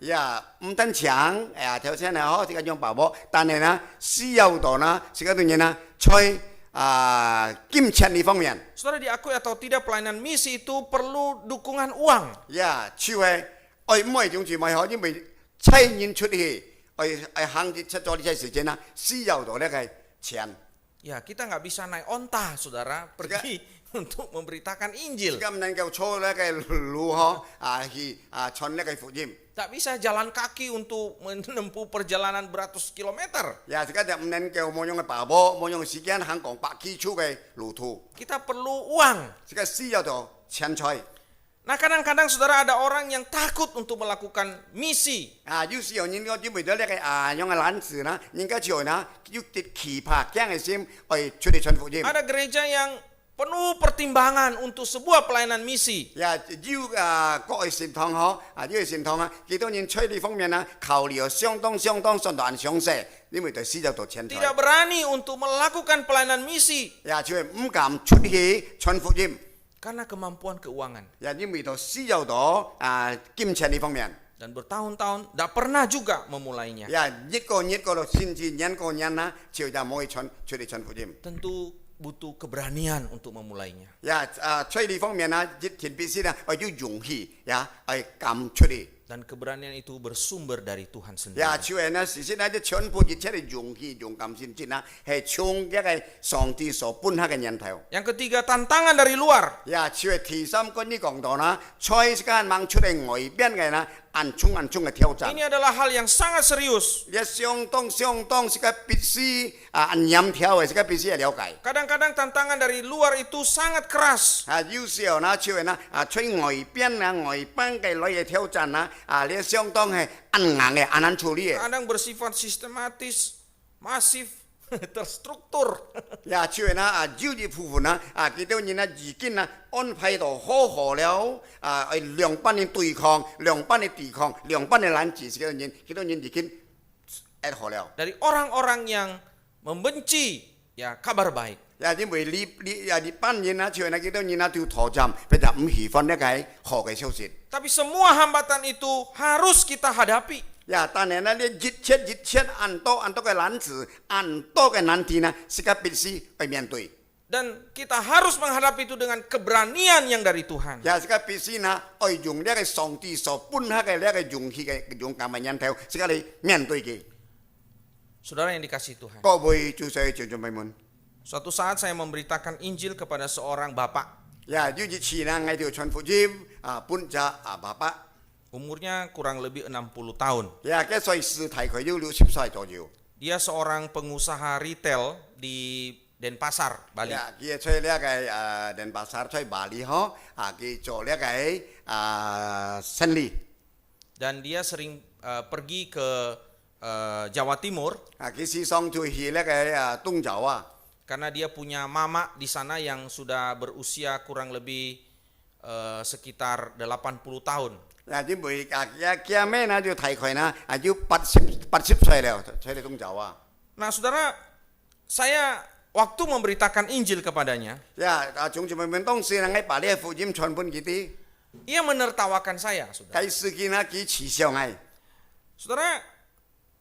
唔單強，頭先係好，時間用把握，但係呢私有度呢，時間對人呢，在金錢呢方面， Saudara, diakui atau tidak, pelayanan misi itu perlu dukungan uang. 就係唔係種住咪可，因為差人出去，行業出咗呢啲時間啦，私有度呢係錢。 Ya, kita nggak bisa naik onta, saudara, pergi untuk memberitakan Injil. 咁能夠坐呢個路呵，去傳呢個福音。 Tak bisa jalan kaki untuk menempuh perjalanan beratus kilometer. 而家就唔能夠冇用嘅把握，冇用嘅時間行講100基礎嘅路途。 Kita perlu uang. 這個私有度錢財。 Nah, kadang-kadang saudara ada orang yang takut untuk melakukan misi. 有時候人家準備咗呢個用嘅懶字啦，人家就呢要啲期盼驚嘅心去出嚟傳福音。 Ada gereja yang penuh pertimbangan untuk sebuah pelayanan misi. 要各個神堂嗬，呢個神堂幾多人吹呢方面呢，考慮相當信大詳細，因為對私有度錢財。 Tidak berani untuk melakukan pelayanan misi 就係唔敢出去傳福音。 karena kemampuan keuangan. 因為到私有度金錢呢方面。 Dan bertahun-tahun tidak pernah juga memulainya. 一個咯，甚至年個年啦，就冇去出嚟傳福音。 Tentu butuh keberanian untuk memulainya. 吹呢方面啦，必須啦，要勇氣敢出嚟。 Dan keberanian itu bersumber dari Tuhan sendiri. 就係呢，事實呢，全部一切嘅勇氣、勇敢先至啦，係從一個上帝所本刻嘅源頭。 Yang ketiga, tantangan dari luar. 就係第三個呢講到啦，吹時間掹出嚟外邊嘅啦，暗中嘅挑戰。 Ini adalah hal yang sangat serius. 相當是個必須嚴條嘅，是個必須了解。 Kadang-kadang tantangan dari luar itu sangat keras. 有時候呢，就係呢，吹外邊嘅類嘅挑戰啦，呢相當係硬嘅，難處理嘅。 Kadang bersifat sistematis, masif, terstruktur. 就係呢，有啲部分呢，幾多人呢已經呢安排到好了，兩班嘅對抗，兩班嘅抵抗，兩班嘅攔截，幾多人已經好了。 Dari orang-orang yang membenci ya kabar baik. 因為呢班人呢，就係呢幾多人呢都妥協，佢就唔喜歡呢個好嘅消息。 Tapi semua hambatan itu harus kita hadapi. 但係呢，一切按多嘅攔截，按多嘅難題呢，是個必須去面對。 Dan kita harus menghadapi itu dengan keberanian yang dari Tuhan. 是個必須呢，去用呢個上帝所本刻嘅呢個勇氣嘅勇敢嘅源頭，是個嚟面對嘅。 Saudara yang dikasihi Tuhan. 各位主席、弟兄姊妹們， Suatu saat saya memberitakan Injil kepada seorang bapak. 有一次呢，我哋傳福音本着爸爸， Umurnya kurang lebih 60 tahun. 佢歲數大概有60歲左右。 Dia seorang pengusaha retail di Denpasar, Bali. 佢喺呢個Denpasar喺巴黎呵，佢做呢個生意。 Dan dia sering pergi ke Jawa Timur 佢時常就去呢個東洲啊。 karena dia punya mama di sana yang sudah berusia kurang lebih sekitar 80 tahun. 因為佢咩呢就大概呢要80歲了，喺東洲啊。 Nah, saudara, saya waktu memberitakan Injil kepadanya, 總之咪當時喺把呢個福音傳本佢啲， ia menertawakan saya, saudara. 計事件啊幾恥笑嗌， Saudara,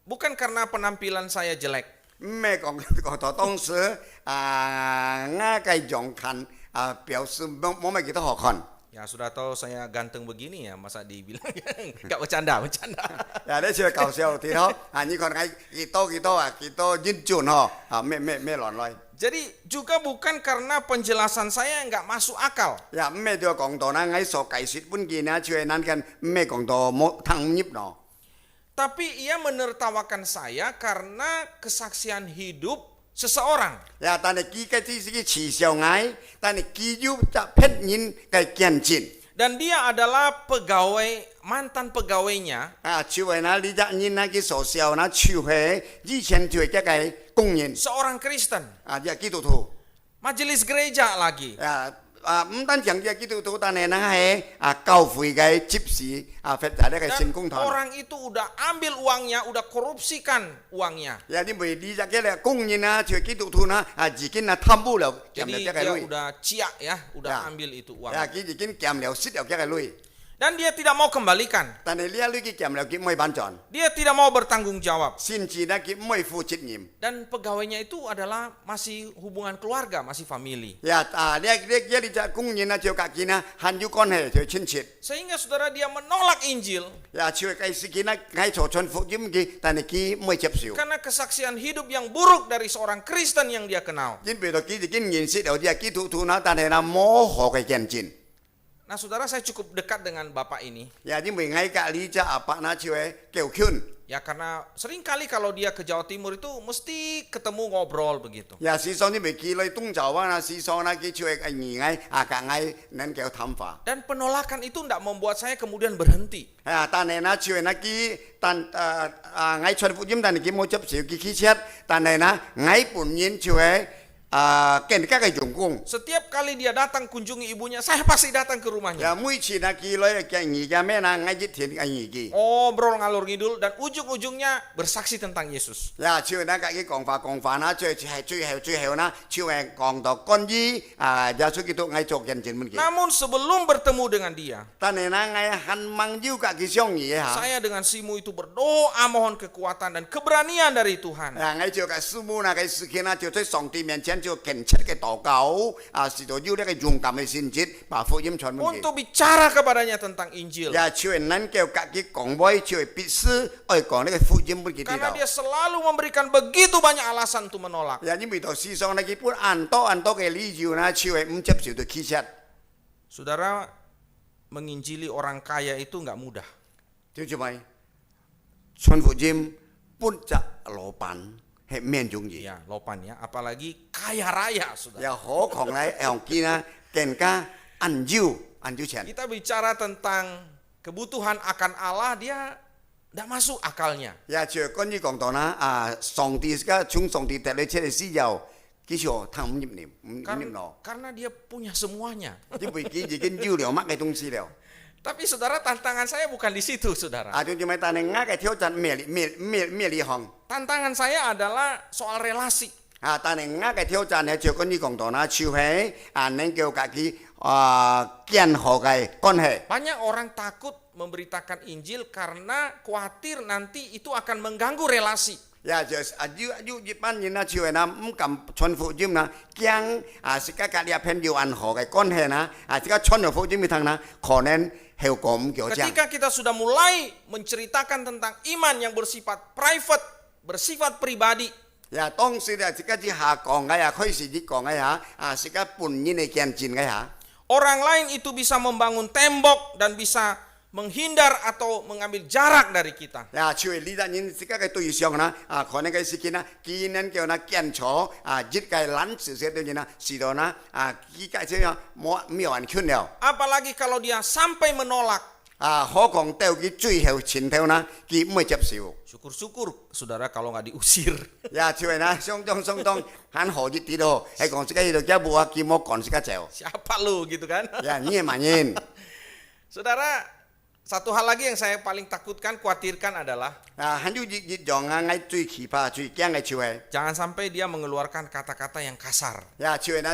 bukan karena penampilan saya jelek, 咩講到當時啱計用近表示冇乜幾多好看。 ya sudah tahu saya ganteng begini ya, masa dibilang nggak bercanda. Ya, dia sudah kau siapa tidak? Ini kan kita jinjun me lon loi. Jadi juga bukan karena penjelasan saya nggak masuk akal, Ya, me dia kong to na ngai so kai sit pun gina cuy nan kan me kong to mo thang nyip no. tapi ia menertawakan saya karena kesaksian hidup seseorang. Ya, tane ki cái chi chi chỉ xiao ngai, tane ki yu ta pet yin cái kian jin. Dan dia adalah mantan pegawainya Cuy na li ja yin na ki so xiao na cuy he, yi qian cuy cái công nhân. seorang Kristen, Dia gitu tu. majelis gereja lagi. Không單講嘅基督徒，但係呢係教會嘅執事發在呢個 Dan 聖公堂。 orang itu udah ambil uangnya, udah korupsikan uangnya. 有啲未理解嘅工人啊，就基督徒呢自己呢貪污了，佔 Jadi 了 dia 一個鐳。 udah ciak ya, udah Ya. ambil itu uang. 佢已經佔了蝕了一個鐳， Dan dia tidak mau kembalikan. 但係呢一鐳佢佔了佢唔可以辦賺， Dia tidak mau bertanggung jawab. 甚至呢佢唔可以負責任。 Dan pegawainya itu adalah masih hubungan keluarga, masih family. 呢啲就工人啊，就自己呢還有關係，就親切。 Sehingga saudara dia menolak Injil 就係自己呢喺做傳福音嘅，但係佢唔可以接受。 karena kesaksian hidup yang buruk dari seorang Kristen yang dia kenal. 因為到佢已經認識了啲基督徒呢，但係呢冇學嘅見證。 Nah saudara, saya cukup dekat dengan bapak ini. 因為喺隔離就伯那就係教訓。 Ya karena seringkali kalau dia ke Jawa Timur itu mesti ketemu ngobrol begitu. 時常啲未見你東就灣時常呢佢就係兒隔嗌能夠談法。 Dan penolakan itu tidak membuat saya kemudian berhenti. 但係呢就係呢佢嗌傳福音，但係佢冇接受佢汽車，但係呢嗌本人就係見家嘅用工。 Setiap kali dia datang kunjungi ibunya, saya pasti datang ke rumahnya. 每次呢佢來嘅兒嘅咩呢嗌一天嘅兒嘅。 Ngobrol ngalur ngidul dan ujung-ujungnya bersaksi tentang Yesus. 就係呢佢講法呢，最後呢就係講到關於耶穌基督嗌做見證嘅。 Namun sebelum bertemu dengan dia, 但係呢嗌恨望要嘅佢相遇嚇。 saya dengan Simu itu berdoa mohon kekuatan dan keberanian dari Tuhan. 我就嘅師母呢，嘅事情呢，就在上帝面前就虔切嘅禱告，是到要呢個勇敢嘅先知，把福音傳俾佢。 Untuk bicara kepadanya tentang Injil. 就係能夠自己講話，就係必須愛講呢個福音俾佢知 Karena 道。 dia selalu memberikan begitu banyak alasan untuk menolak. 因為到世上呢，佢本按多嘅理由呢，就係唔接受到其實。 Saudara, menginjili orang kaya itu nggak mudah. 就係咪？傳福音本就老闆係面容易， Ya, lopan ya, apalagi kaya raya, saudara. 又何況咧，向佢呢更加按照錢。 Kita bicara tentang kebutuhan akan Allah, dia tidak masuk akalnya. 就關於講到啦，上帝嘅從上帝帶嚟出嚟需要，佢就貪唔入唔入咯， Karena dia punya semuanya. 因為佢已經要了乜嘅東西了。 Tapi saudara, tantangan saya bukan di situ, saudara. 就係咪？但係啱嘅挑戰咩呢項？ Tantangan saya adalah soal relasi. 但係啱嘅挑戰咧，就關於講到啦，就係能夠自己建好嘅關係。 Banyak orang takut memberitakan Injil karena khawatir nanti itu akan mengganggu relasi. 就一般人啦，就係啦，唔敢傳福音啦，驚自家隔離朋友安好嘅關係啦，自家傳咗福音俾佢啦，可能後果唔叫正。 Ketika kita sudah mulai menceritakan tentang iman yang bersifat private, bersifat pribadi, 當時咧，自家之下講嘅開始啲講嘅自家本人嘅見證嘅 orang lain itu bisa membangun tembok dan bisa menghindar atau mengambil jarak dari kita. 就係呢啲人自家嘅對象啦，可能嘅事件啦，既能叫佢見錯越嘅懶少少嘅人啦，是到啦依家這樣冇人勸了。 Apalagi kalau dia sampai menolak. 何況到佢最後前頭啦，佢唔會接受。 Syukur-syukur saudara kalau nggak diusir. 就係啦，相當很何熱啲咯，係講自己喺度一步佢冇講自己走。 Siapa lu gitu kan? 呢係萬人。 Saudara, Satu hal lagi yang saya paling takutkan, khawatirkan adalah 啊，很有日用啊，爱最奇葩、最惊嘅笑嘅。 jangan sampai dia mengeluarkan kata-kata yang kasar. 呀，笑嘅呢，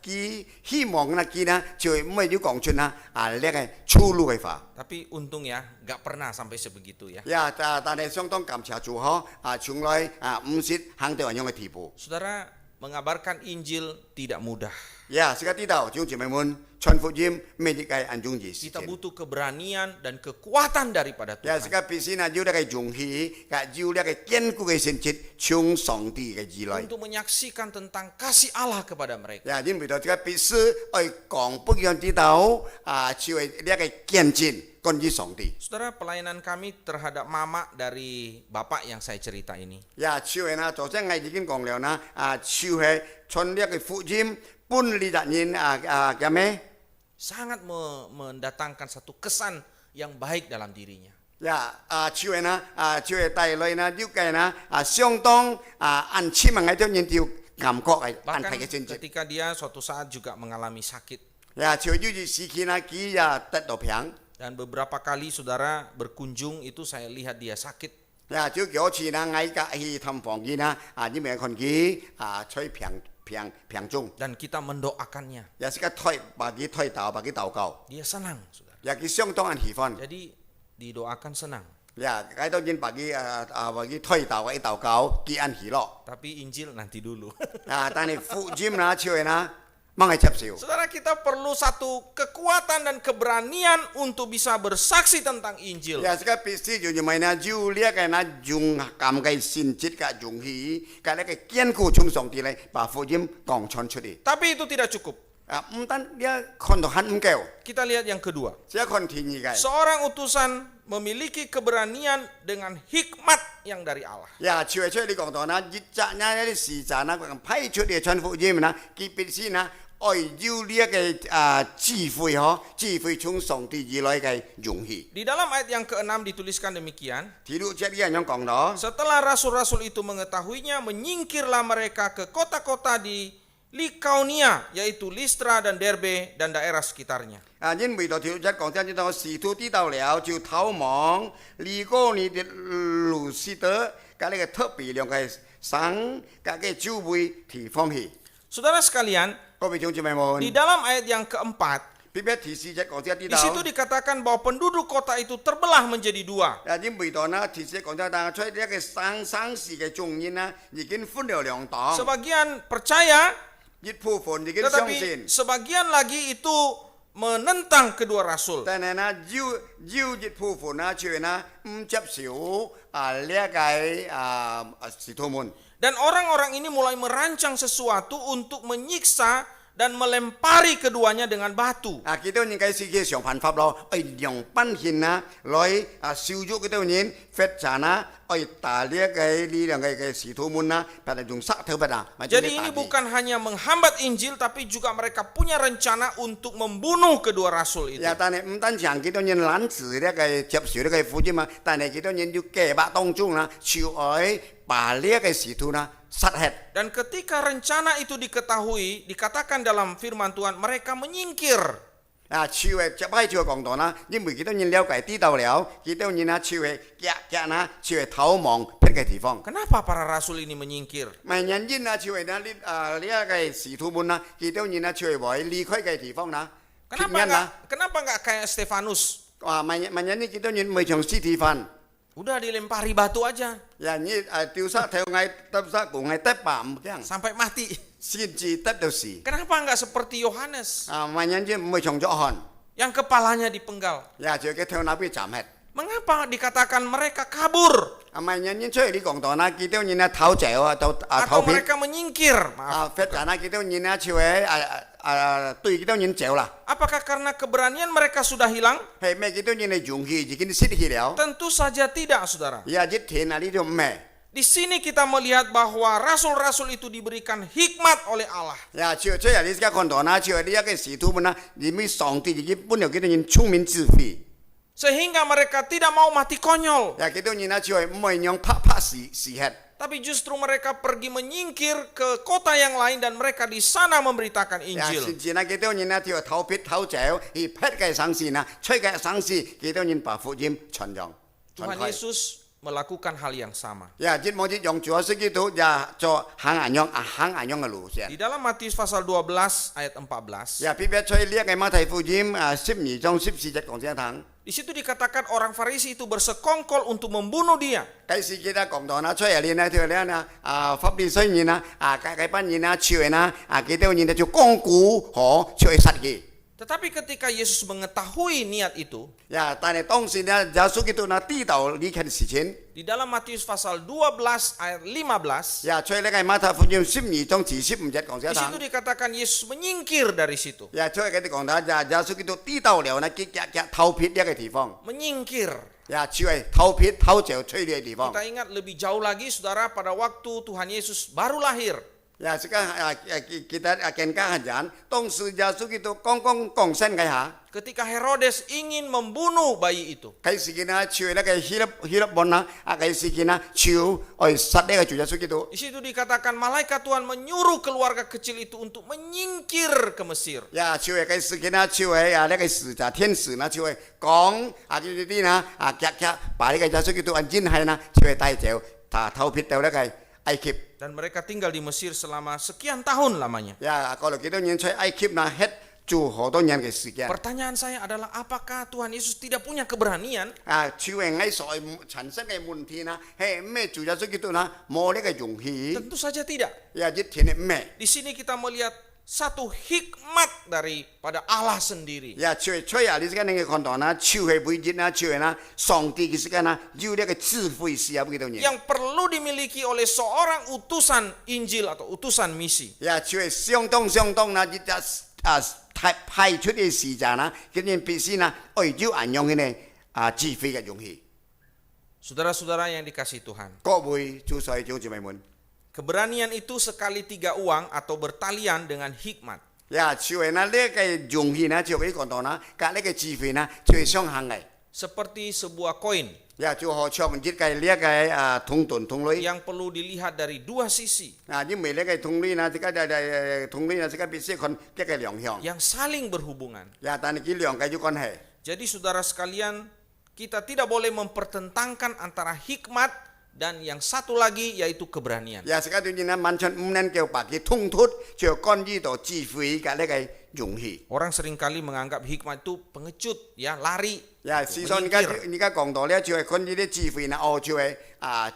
佢希望呢，佢呢，笑嘅唔係要講出呢，叻嘅粗魯嘅話。 Tapi untung ya, nggak pernah sampai sebegitu ya. 呀，但係相當感謝主呵，從來唔是行到咁樣嘅地步。 Saudara, mengabarkan Injil tidak mudah. 呀，時間知道，弟兄姊妹們，傳福音唔係一個很容易嘅事 Kita 情。 butuh keberanian dan kekuatan daripada 呀， Tuhan. 時間必須呢，要呢個勇氣，要呢個堅固嘅信心，從上帝嘅兒女。 Untuk menyaksikan tentang kasih Allah kepada mereka. 呀，因為到這個必須愛講不讓知道就係呢個見證關於上帝。 Saudara, pelayanan kami terhadap mama dari bapak yang saya cerita ini. 呀，就係呢，昨天我已經講了呢，就係從呢個福音搬嚟達人嘅咩？ Sangat mendatangkan satu kesan yang baik dalam dirinya. 呀，就係呢，就係帶來呢，要計呢，相當安全嘅啲人條感覺係安排嘅 Bahkan 真正。 ketika dia suatu saat juga mengalami sakit. 呀，就係要時期呢，佢呀得到平。 Dan beberapa kali saudara berkunjung itu saya lihat dia sakit. 呀，就幾次呢，我去探訪佢呢，因為看佢吹平中。 Dan kita mendoakannya. 也是個推，把佢推倒，把佢禱告， Dia senang, saudara. 也佢相當喜歡。 Jadi didoakan senang. 也喺當然把佢推倒，一禱告，佢安喜樂。 Tapi Injil nanti dulu. 但係福音呢，就係呢，唔係接受。 Saudara, kita perlu satu kekuatan dan keberanian untuk bisa bersaksi tentang Injil. 也是個必須就係呢，要呢個呢用咁嘅信節嘅勇氣，嘅呢個堅固從上帝嚟把福音講傳出嚟。 Tapi itu tidak cukup. 唔單呢看到很唔夠， Kita lihat yang kedua. 只係看天意嘅。 Seorang utusan memiliki keberanian dengan hikmat yang dari Allah. 呀，就係出嚟講到呢，一責呢啲時陣呢，批出嚟傳福音呢，佢必須呢。 愛要呢一個智慧嗬，智慧從上帝而來嘅勇氣。 Di dalam ayat yang ke-6 dituliskan demikian. 第六節呢樣講到， Setelah rasul-rasul itu mengetahuinya, menyingkirlah mereka ke kota-kota di Likaonia, yaitu Listra dan Derbe dan daerah sekitarnya. 因為到第六節講真，知道使徒知道了就逃亡，離過你的路斯德，嗰呢個特別兩個省，嗰個周圍地方去。 Saudara sekalian, 各位兄弟妹們， di dalam ayat yang ke-4, 別別第四節講真知 di situ 道。 dikatakan bahwa penduduk kota itu terbelah menjadi dua. 因為到呢第四節講真，但係出呢一個省市嘅眾人呢，已經分了兩黨， Sebagian percaya, 一部分已經相 tetapi 信。 sebagian lagi itu menentang kedua rasul. 但係呢，要一部分呢，就係呢唔接受呢一個使徒們。 Dan orang-orang ini mulai merancang sesuatu untuk menyiksa dan melempari keduanya dengan batu. 幾多人計是嘅常辦法咯？用賓獻啦，來燒咗幾多人，發賺啦，打呢兩個使徒們啦，把佢用殺頭不啊？ Jadi ini bukan hanya menghambat Injil, tapi juga mereka punya rencana untuk membunuh kedua rasul itu. 但係唔單止幾多人攬住呢個接受呢個福音嘛，但係幾多人要計劃當中啦，就愛把呢個使徒啦殺害。 Dan ketika rencana itu diketahui, dikatakan dalam firman Tuhan, mereka menyingkir. 就係接開就講到啦，因為幾多人了解知道了，幾多人就係夾啦，就係逃亡別嘅地方。 Kenapa para rasul ini menyingkir? 咪人因就係呢一個使徒們啦，幾多人就係會離開嘅地方啦，撇人啦。 Kenapa nggak kayak Stefanus? 咪人呢幾多人未從斯提芬， Udah dilempari batu aja 人呢丟沙條藝得沙cùng藝得白唔驚， sampai mati. 先至得到事。 Kenapa nggak seperti Yohanes 咪人呢唔會從咗汗， yang kepalanya dipenggal? 就佢條那邊斬hết。 Mengapa dikatakan mereka kabur 咪人呢出嚟講到啦，幾多人呢逃走啊，逃 atau 避。 mereka menyingkir? Maaf. 發展啦，幾多人呢就係對幾多人走啦。 Apakah karena keberanian mereka sudah hilang? 係咩幾多人嘅勇氣已經失去了？ Tentu saja tidak, saudara. 一天啊，呢啲咩？ Di sini kita melihat bahwa rasul-rasul itu diberikan hikmat oleh Allah. 就係你而家看到啦，就係呢一個使徒們啦，你咪上帝已經本有幾多人聰明智慧， Sehingga mereka tidak mau mati konyol. 幾多人啦就係唔係用拍死吃。Tapi justru mereka pergi menyingkir ke kota yang lain dan mereka di sana memberitakan 呀， Injil. 甚至呢，幾多人呢就偷撇偷嚼，而撇嘅生事呢，吹嘅生事，幾多人把福音傳揚。 Tuhan Yesus melakukan hal yang sama. 呀，節目節用主耶穌基督呀做行眼樣嘅路線。 Di dalam Matius pasal 12 ayat 14, 呀，別別吹呢個馬太福音12章14節講這堂。 di situ dikatakan orang Farisi itu bersekongkol untuk membunuh dia. 嗰時記得講到啦，吹下年呢條咧呢法利賽人啊嗰班人啊朝人啊幾多人呢就光顧和出去殺佢。 Tetapi ketika Yesus mengetahui niat itu, 呀，但係當時呢，耶穌基督呢知道呢件事情。 di dalam Matius pasal 12 ayat 15, 呀，吹呢個馬太福音12章15節講這 di 堂 situ。 dikatakan Yesus menyingkir dari situ. 呀，吹嗰啲講到耶穌基督知道了呢，佢偷撇呢個地方。 Menyingkir. 呀，吹偷撇偷嚼吹呢個地方。 Kita ingat lebih jauh lagi saudara pada waktu Tuhan Yesus baru lahir. 呀，sekarang kita akan kajian，當時耶穌基督剛剛降生嘅下。 Ketika Herodes ingin membunuh bayi itu, 嗰時見啊，朝呢個希律本啊，嗰時見啊，朝去殺呢個主耶穌基督。 di situ dikatakan malaikat Tuhan menyuruh keluarga kecil itu untuk menyingkir ke Mesir. 呀，朝嗰時見啊，朝係呢個使者天使呢，朝係講呢啲呢把呢個耶穌基督安進係呢，朝係帶走，偷撇到呢個埃及。 Dan mereka tinggal di Mesir selama sekian tahun lamanya. 呀，過來幾多年出埃及呢，hết住好多年嘅時間。 Pertanyaan saya adalah apakah Tuhan Yesus tidak punya keberanian 朝係喺所產生嘅問題呢，係咩主耶穌基督呢，冇呢個勇氣。 Tentu saja tidak. 呀，一天係咩？ Di sini kita melihat satu hikmat daripada Allah sendiri. 呀，吹啊！你時間你看到呢，朝係每日呢，朝係呢，上帝嘅時間呢，要呢個智慧是有幾多年？ Yang perlu dimiliki oleh seorang utusan Injil atau utusan misi. 呀，朝係相當呢，派出嘅時間呢，佢哋必須呢，愛要運用嘅呢智慧嘅勇氣。 Saudara-saudara yang dikasihi Tuhan. 各位主所弟兄姊妹們， Keberanian itu sekali 3 uang atau bertalian dengan hikmat. 呀，朝係呢個勇氣呢，就可以講到呢，隔呢個智慧呢，就係相行嘅。 Seperti sebuah koin 呀，就好像呢個呢個銅盾銅鐳。 yang perlu dilihat dari 2 sisi. 因為呢個銅鐳呢，這個銅鐳呢，這個必須看一個兩向。 Yang saling berhubungan. 呀，但係佢兩個有關係。 Jadi saudara sekalian, kita tidak boleh mempertentangkan antara hikmat dan yang satu lagi yaitu keberanian. 呀，時間對呢，完全唔能夠把佢通脱，就干預到智慧嘅呢個勇氣。 Orang seringkali menganggap hikmat itu pengecut, ya lari. 呀， gitu, 事實上而家 menyingkir. 講到咧，就係干預啲智慧呢，就係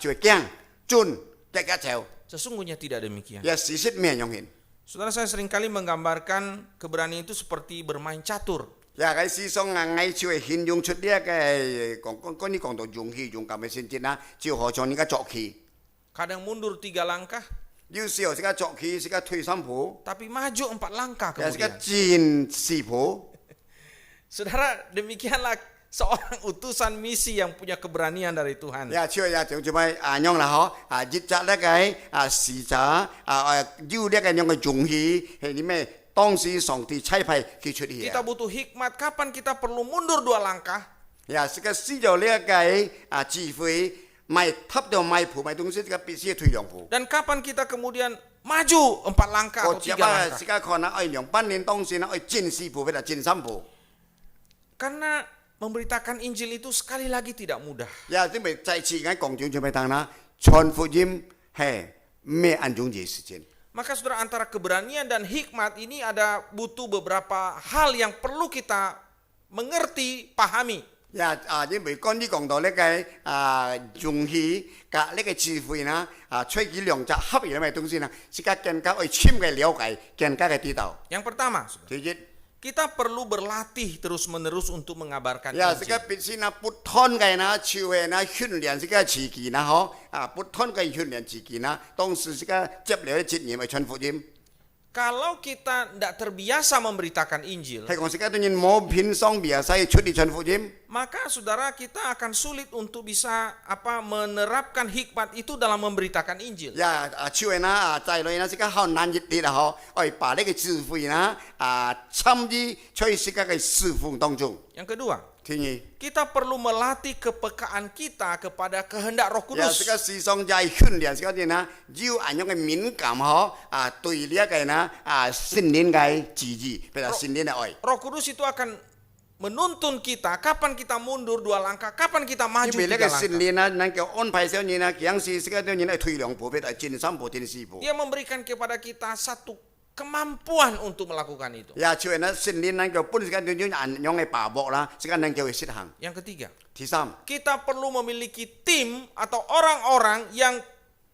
就係驚進一走。 Sesungguhnya tidak demikian. 呀，事實咩樣型？ Saudara, saya seringkali menggambarkan keberanian itu seperti bermain catur. 呀，喺事實上我就係形容出呢一個講你講到勇氣勇敢嘅性質啦，就好像呢個作氣。 Kadang mundur 3 langkah, 有時候是個作氣，是個退3步， tapi maju 4 langkah 也是個 kemudian. 進4步。 Saudara, demikianlah seorang utusan misi yang punya keberanian dari Tuhan. 呀，朝呀就咪樣啦嗬，熱責呢個使者要呢個樣嘅勇氣係啲咩？當時上帝差派佢出嚟。 Kita butuh hikmat, kapan kita perlu mundur 2 langkah, 呀，是個使咗呢一個智慧，咪踏到咪步咪東西，個必須退2步。 dan kapan kita kemudian maju 4 langkah 我 atau 只 3 係 langkah. 時間看啦，2班年當時呢，進4步或者進3步。 Karena memberitakan Injil itu sekali lagi tidak mudah. 呀，因為再次喺講章就咪當啦，傳福音係咩安重嘅事情。 Maka saudara, antara keberanian dan hikmat ini ada butuh beberapa hal yang perlu kita mengerti, pahami. 呀，因為關於講到呢個勇氣和呢個智慧呢，吹起兩隻合嘅咩東西呢，是個更加去深嘅了解，更加嘅知道。 Yang pertama, saudara, 第一， kita perlu berlatih terus-menerus untuk mengabarkan 呀，是個 Injil. 必須呢不斷嘅呢，朝嘅呢訓練是個自己呢，嗬，不斷嘅訓練自己呢，當時是個接了責任去傳福音。 Kalau kita tidak terbiasa memberitakan Injil, 係講是個對人冇偏向biasa出嚟傳福音。 maka saudara kita akan sulit untuk bisa menerapkan hikmat itu dalam memberitakan Injil. 呀，朝嘅呢，在內呢是個好難一啲啦，嗬，我把呢個智慧呢，參與在是個嘅侍奉當中。 Yang kedua, 天意。 kita perlu melatih kepekaan kita kepada kehendak Roh 呀， Kudus. 这个时常在训练，这个人呢，有安样的敏感对呢个呢信念的支持，比如信念的爱。 Roh Kudus itu akan menuntun kita kapan kita mundur 2 langkah, kapan kita 因 maju 为 3 那个信 langkah. 念呢，能够安排小人呢，强势这个人呢推2步，比如进3步、进4步。 Dia memberikan kepada kita satu kemampuan untuk melakukan itu. 呀，就係呢信念能夠本這個人安樣嘅把握啦，這個能夠實行。 Yang ketiga, 第三， kita perlu memiliki tim atau orang-orang yang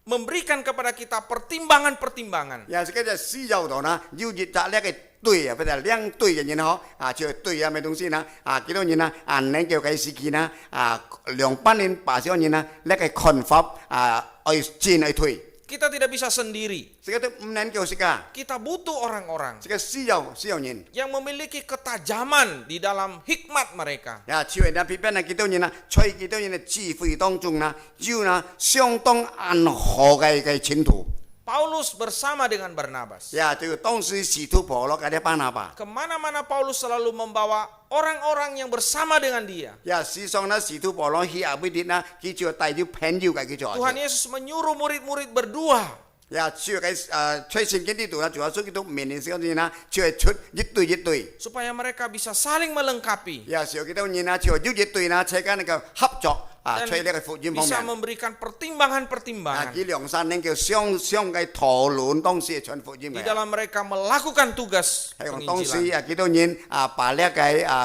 memberikan kepada kita pertimbangan-pertimbangan. 呀，這個就需要到呢，要熱責呢個對啊，或者兩對嘅人嗬，就對啊，咩東西呢？幾多人呢？能夠計時期呢？2班人把小人呢，呢個看法愛進愛退， Kita tidak bisa sendiri. 這個都唔能夠識噶， Kita butuh orang-orang 這個需要人。 yang memiliki ketajaman di dalam hikmat mereka. 呀，就係呢，偏偏呢幾多人呢？在幾多人嘅智慧當中呢，有呢相當安好嘅前途。 Paulus bersama dengan Barnabas. 呀，就當時使徒保羅嘅啲巴拿巴。 Kemana-mana Paulus selalu membawa orang-orang yang bersama dengan dia. 呀，事實上呢，使徒保羅去阿比啲呢，佢就帶咗朋友嘅叫做。 Tuhan Yesus menyuruh murid-murid berdua. 呀，主要嘅在聖經呢度呢，主要屬於到明年時間呢，就係出一對。 supaya mereka bisa saling melengkapi 呀，時候幾多年呢，就一對呢，大家能夠合作dan 在呢個福音方 bisa 面。 memberikan pertimbangan-pertimbangan 佢兩三能夠相嘅討論當時傳福音 di 嘅。 dalam mereka melakukan tugas 係講當時 penginjilan. 幾多年把呢個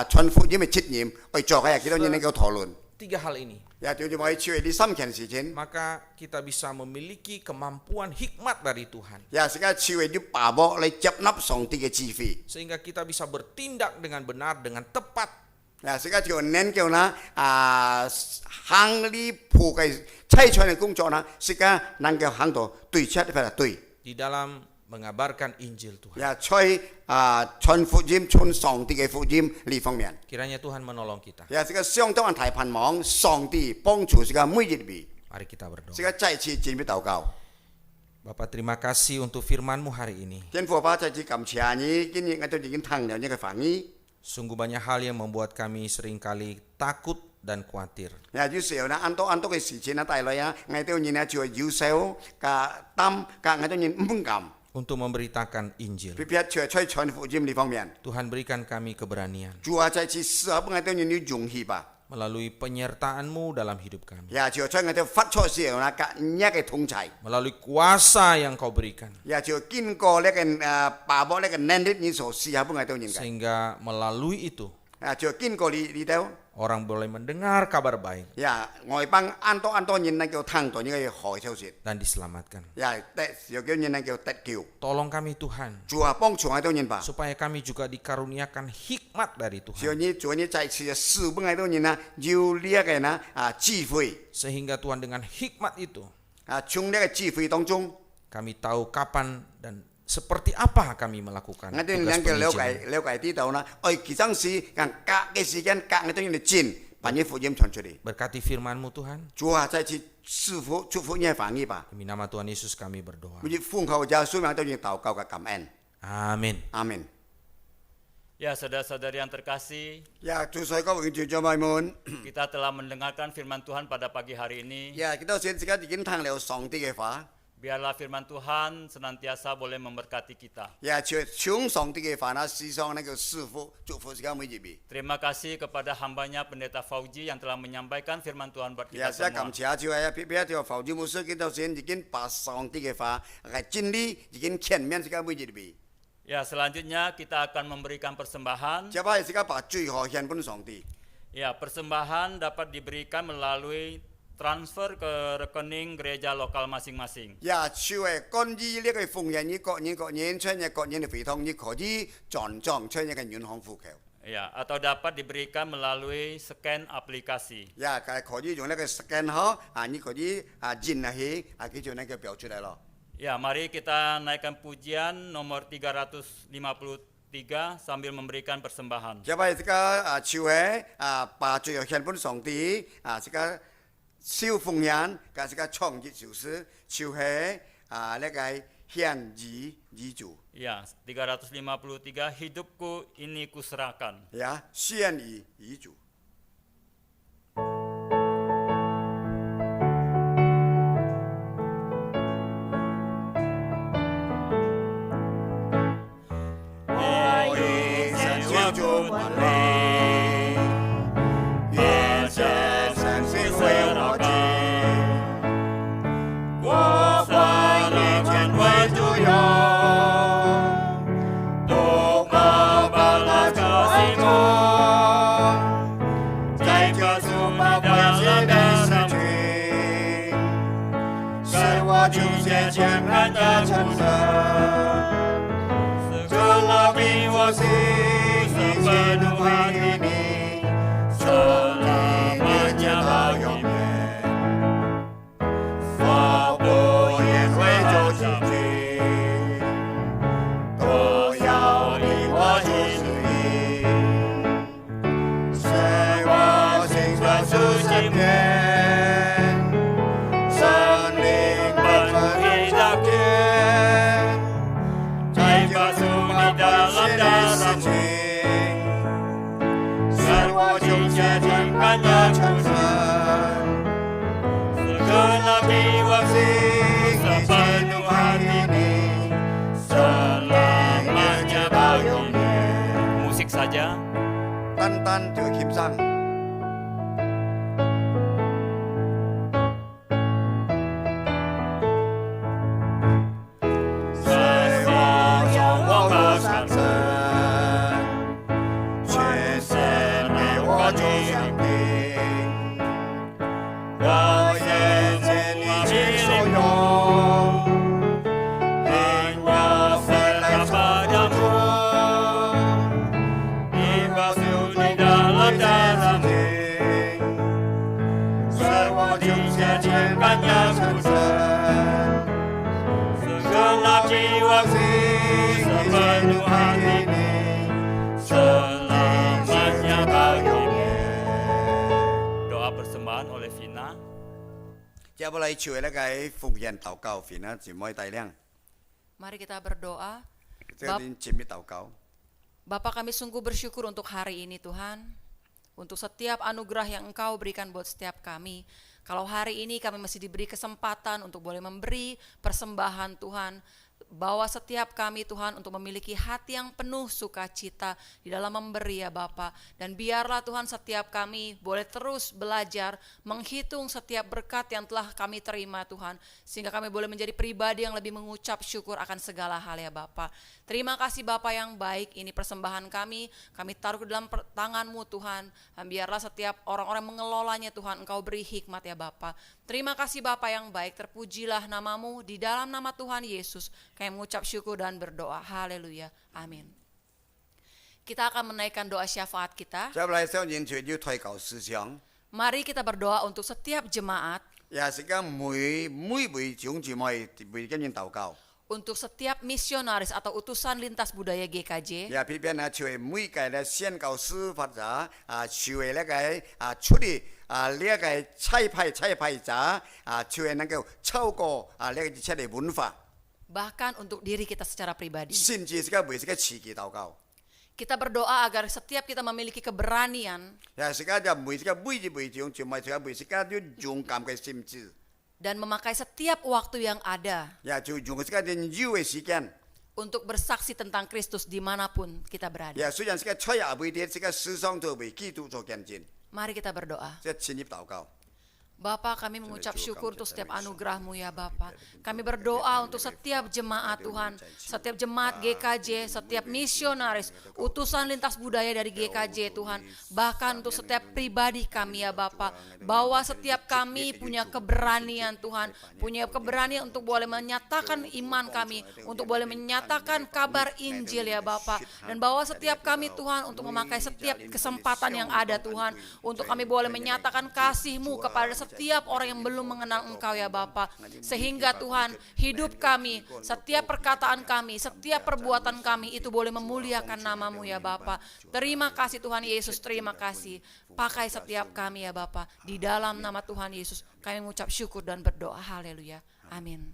傳福音嘅責任去做嘅，幾多年能夠討論。 Tiga hal ini, 呀，就就可以處理3件事情。 maka kita bisa memiliki kemampuan hikmat dari Tuhan 呀，時間處理啲把握嚟接納上帝嘅智慧。 sehingga kita bisa bertindak dengan benar, dengan tepat. 呀，時間就能夠呢行呢步嘅砌出嘅工作呢，時間能夠行到對切或者對。 Di dalam mengabarkan Injil Tuhan. 呀，在傳福音、傳上帝嘅福音呢方面。 Kiranya Tuhan menolong kita. 呀，這個相當大盼望上帝幫助這個每一位。 Mari kita berdoa. 這個再次準備禱告。 Bapak terima kasih untuk firman-Mu hari ini. 天父爸再次感謝你，今日我都已經聽了呢個翻譯。 Sungguh banyak hal yang membuat kami seringkali takut dan khawatir. 呀，有時候呢，安多嘅事情呢帶來啊，我哋呢就要受個擔，個我哋唔敢。 Untuk memberitakan Injil. 特別在傳福音呢方面， Tuhan berikan kami keberanian 主啊，再次適合我哋要勇氣吧。 melalui penyertaan-Mu dalam hidup kami. 呀，就在我哋發錯時候呢，個一嘅統裁。 Melalui kuasa yang Kau berikan. 呀，就經過呢個把握呢個能力你所適合我哋人嘅。 Sehingga melalui itu 啊，就經過呢度。 orang boleh mendengar kabar baik 呀，外邦安多人能夠聽到呢個好消息。 dan diselamatkan. 呀，有叫人能夠得救。 Tolong kami Tuhan 主啊，幫助我哋人吧。 supaya kami juga dikaruniakan hikmat dari 只 Tuhan 要你做你再次使本我哋人呢，有呢個呢智慧 sehingga Tuhan dengan hikmat itu 從呢個智慧當中， kami tahu kapan dan seperti apa kami melakukan 我哋 tugas 能夠了 penginjilan. 解知道呢，其當時隔嘅時間隔我哋人進，把呢福音傳出嚟。 Berkati firman-Mu Tuhan. 主啊，再次祝福你嘅翻譯吧。 Demi nama Tuhan Yesus kami berdoa. 我哋奉靠耶穌名都要禱告嘅感恩。 Amin. 阿門。 Ya, saudara-saudari yang terkasih, 呀，主所各位弟兄姊妹， kita telah mendengarkan firman Tuhan pada pagi hari ini. 呀，幾多時間已經聽了上帝嘅話。 Biarlah firman Tuhan senantiasa boleh memberkati kita. 也就從上帝嘅話呢，時常能夠賜福祝福自己每一位。 Terima kasih kepada hambanya Pendeta Fauji yang telah menyampaikan firman Tuhan buat 也 kita 是感 semua. 謝就係別別條浮住牧師，見到先已經把上帝嘅話係真理已經全面自己每一位。 Ya, selanjutnya kita akan memberikan persembahan. 接下來自己把最後獻本上帝。 Ya, persembahan dapat diberikan melalui transfer ke rekening gereja lokal masing-masing. 也就係關於呢個奉獻，你個人出嘅個人嘅費用，你可以轉帳出一個銀行戶口。 Ya, atau dapat diberikan melalui scan aplikasi. 也係可以用呢個 scan 嗬，你可以印下去，佢就能夠表出來咯。 Ya, mari kita naikkan pujian nomor 353 sambil memberikan persembahan. 接下來自己就係把最後獻本上帝，自己小奉獻，自己創業就是就係呢個獻義主， Ya, 353 hidupku ini kuserahkan. 呀獻義主。敬谢千万的成神， Segala biwaku sepenuh hati ini selamanya bagimu. 我不也会做自己，都要你我主旨意，随我心专属心田，神灵本体的天，在告诉你的事情，使我敬虔情感的成神。 Segala biwaku sepenuh hati ini selamanya bagimu. Musik saja. 單單就獻上。 Semua yang 我上升，全身为我做上帝，我也尽力去所用，因我回来朝主，你告诉你的人的心，使我敬虔情感要成神。 segala biwaku sepenuh hati ini selamanya bagimu. Doa persembahan oleh Vina. 接下來就係那個福音禱告，分啊姊妹大量， Mari kita berdoa. 即係啲前面禱告。 Bapa, kami sungguh bersyukur untuk hari ini Tuhan. Untuk setiap anugerah yang Engkau berikan buat setiap kami. Kalau hari ini kami masih diberi kesempatan untuk boleh memberi persembahan Tuhan. Bawa setiap kami Tuhan untuk memiliki hati yang penuh sukacita di dalam memberi ya Bapa. Dan biarlah Tuhan setiap kami boleh terus belajar menghitung setiap berkat yang telah kami terima Tuhan. Sehingga kami boleh menjadi pribadi yang lebih mengucap syukur akan segala hal ya Bapa. Terima kasih Bapa yang baik, ini persembahan kami taruh ke dalam tangan-Mu Tuhan. Dan biarlah setiap orang-orang mengelolanya Tuhan, Engkau beri hikmat ya Bapa. Terima kasih Bapa yang baik, terpujilah nama-Mu di dalam nama Tuhan Yesus. Kami mengucap syukur dan berdoa. Haleluya. Amin. Kita akan menaikkan doa syafaat kita. 接下來想研究要推告思想， Mari kita berdoa untuk setiap jemaat, 也是講每位長姊妹為今日禱告， untuk setiap misionaris atau utusan lintas budaya GKJ, 也偏偏啊，就係每個咧宣告司法者啊，就係那個出嚟啊呢一個差派者啊，就係能夠超過啊呢個一切嘅文化， bahkan untuk diri kita secara pribadi. 甚至是個為是個慈祈禱告， Kita berdoa agar setiap kita memiliki keberanian 也是個就為是個每位長姊妹，就為是個要勇敢嘅心智， dan memakai setiap waktu yang ada 也就用是個人有嘅時間， untuk bersaksi tentang Kristus dimanapun kita berada. 也雖然是個出也未啲，是個思想作為基督做見證， Mari kita berdoa. 即係進入禱告。 Bapa, kami mengucap syukur untuk setiap anugerah-Mu ya Bapa. Kami berdoa untuk setiap jemaat Tuhan, setiap jemaat GKJ, setiap misionaris, utusan lintas budaya dari GKJ Tuhan. Bahkan untuk setiap pribadi kami ya Bapa. Bahwa setiap kami punya keberanian Tuhan, punya keberanian untuk boleh menyatakan iman kami, untuk boleh menyatakan kabar Injil ya Bapa. Dan bahwa setiap kami Tuhan untuk memakai setiap kesempatan yang ada Tuhan, untuk kami boleh menyatakan kasih-Mu kepada setiap orang yang belum mengenal Engkau ya Bapa. Sehingga Tuhan, hidup kami, setiap perkataan kami, setiap perbuatan kami itu boleh memuliakan nama-Mu ya Bapa. Terima kasih Tuhan Yesus, terima kasih. Pakai setiap kami ya Bapa. Di dalam nama Tuhan Yesus kami mengucap syukur dan berdoa. Haleluya. Amin.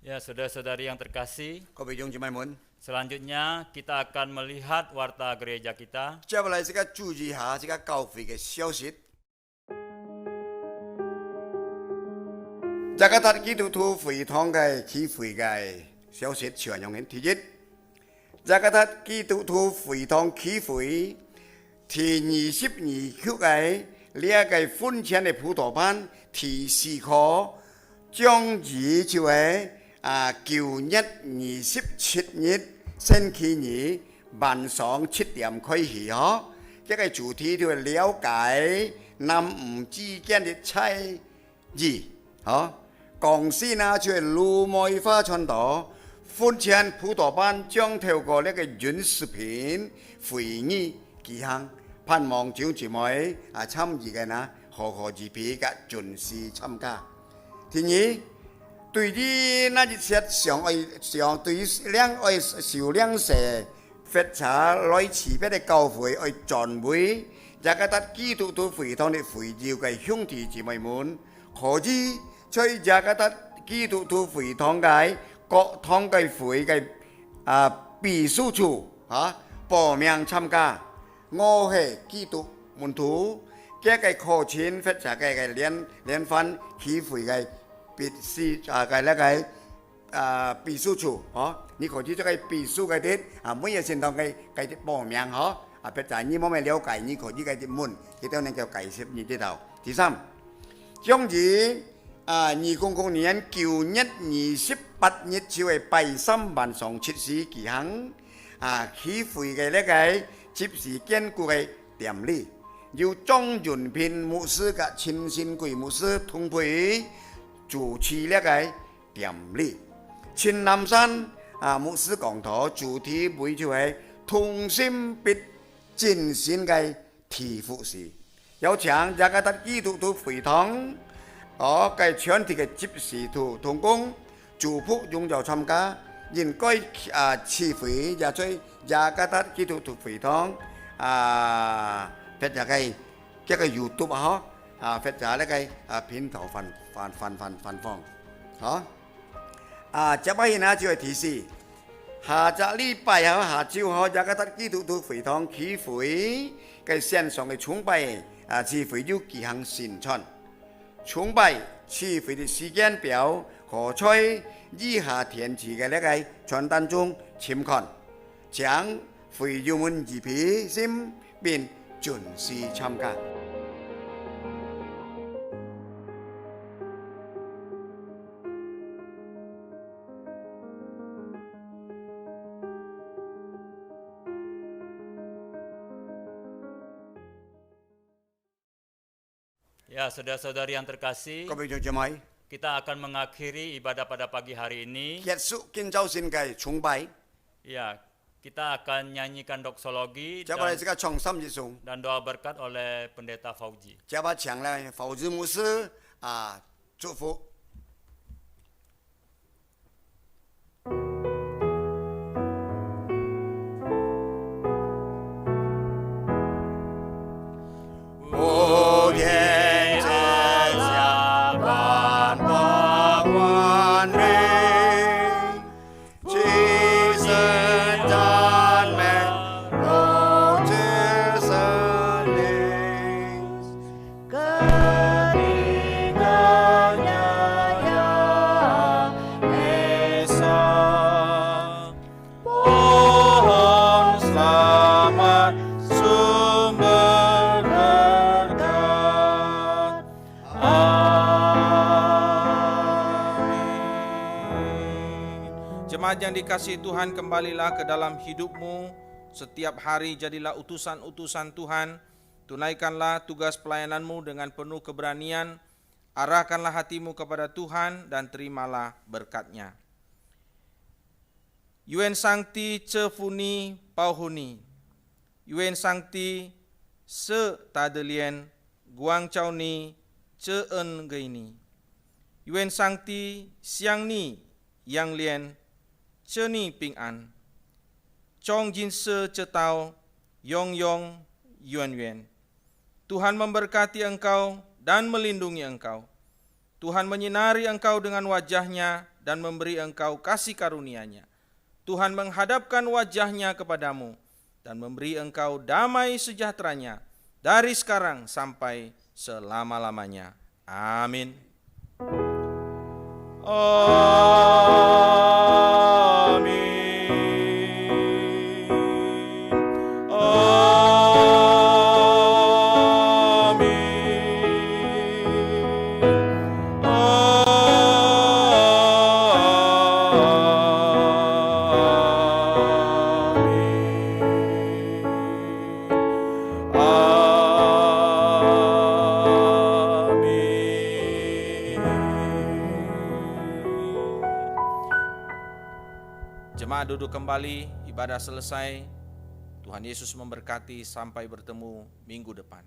Ya, saudara-saudari yang terkasih, 各位弟兄姊妹們， selanjutnya kita akan melihat warta gereja kita. 接下來是個注意下這個教會嘅消息。雅各達基督徒會堂嘅起會嘅消息傳揚緊。第一，雅各達基督徒會堂起會第22區嘅呢一個分錢嘅輔導班第4課，將以就係9月27日星期二晚上7點開始嗬，這個主題就係了解男女之間的差異，嗬。講師呢就係盧梅花傳道，婚前輔導班將透過呢個短視頻會議舉行，盼望弟兄姊妹參與嘅呢，可可自備嘅準時參加。第二，對於那一些對於少量社發查來持別的教會去轉會，也覺得基督徒會堂的會友嘅兄弟姊妹們，可以在也覺得基督徒會堂嘅各堂嘅會嘅秘書處報名參加。我係基督門徒，這個課程發查嘅聯番起會嘅秘書處，你可以這個秘書嘅啲每日先當嘅啲報名發查你冇咩了解，你可以嘅啲問，佢都能夠解釋你知道。第三，將於2000年9月28日就係拜3晚上7時舉行起會嘅呢個接時堅固嘅典禮，由莊潤平牧師嘅陳新貴牧師同陪主持呢個典禮。陳南山牧師講道，主題會就係同心必戰勝嘅提服事，有請大家得基督徒會堂嘅全體嘅執事徒同工祝福擁有參加，應該慈會也在大家得基督徒會堂發查嘅這個 YouTube 發查呢個片頭發放接下來呢就係提示，下個禮拜下晝大家得基督徒會堂起會嘅線上嘅崇拜慈會要舉行宣傳。崇拜慈會的時間表可在以下填詞嘅呢個傳單中參看，請會友們預備心並準時參加。Ya, saudara-saudari yang terkasih, 各位弟兄姊妹， kita akan mengakhiri ibadah pada pagi hari ini. 結束今早先嘅崇拜， Ya, kita akan nyanyikan doksologi 接下來這個唱心節頌， dan doa berkat oleh Pendeta Fauji. 接下來請咧法治牧師祝福。Jemaat yang dikasihi Tuhan, kembalilah ke dalam hidupmu. Setiap hari jadilah utusan-utusan Tuhan. Tunaikanlah tugas pelayananmu dengan penuh keberanian. Arahkanlah hatimu kepada Tuhan dan terimalah berkat-Nya. Yuen Sancti Cefuni Pauhuni. Yuen Sancti Se Tadelien Guang Chauni Ceen Geini. Yuen Sancti Siang Ni Yang Lien Ceni Ping An, Chong Jin Se Cetau, Yong Yong Yuan Yuan. Tuhan memberkati engkau dan melindungi engkau. Tuhan menyinari engkau dengan wajah-Nya dan memberi engkau kasih karunia-Nya. Tuhan menghadapkan wajah-Nya kepadamu dan memberi engkau damai sejahtera-Nya dari sekarang sampai selama-lamanya. Amin. Jemaat duduk kembali, ibadah selesai. Tuhan Yesus memberkati, sampai bertemu minggu depan.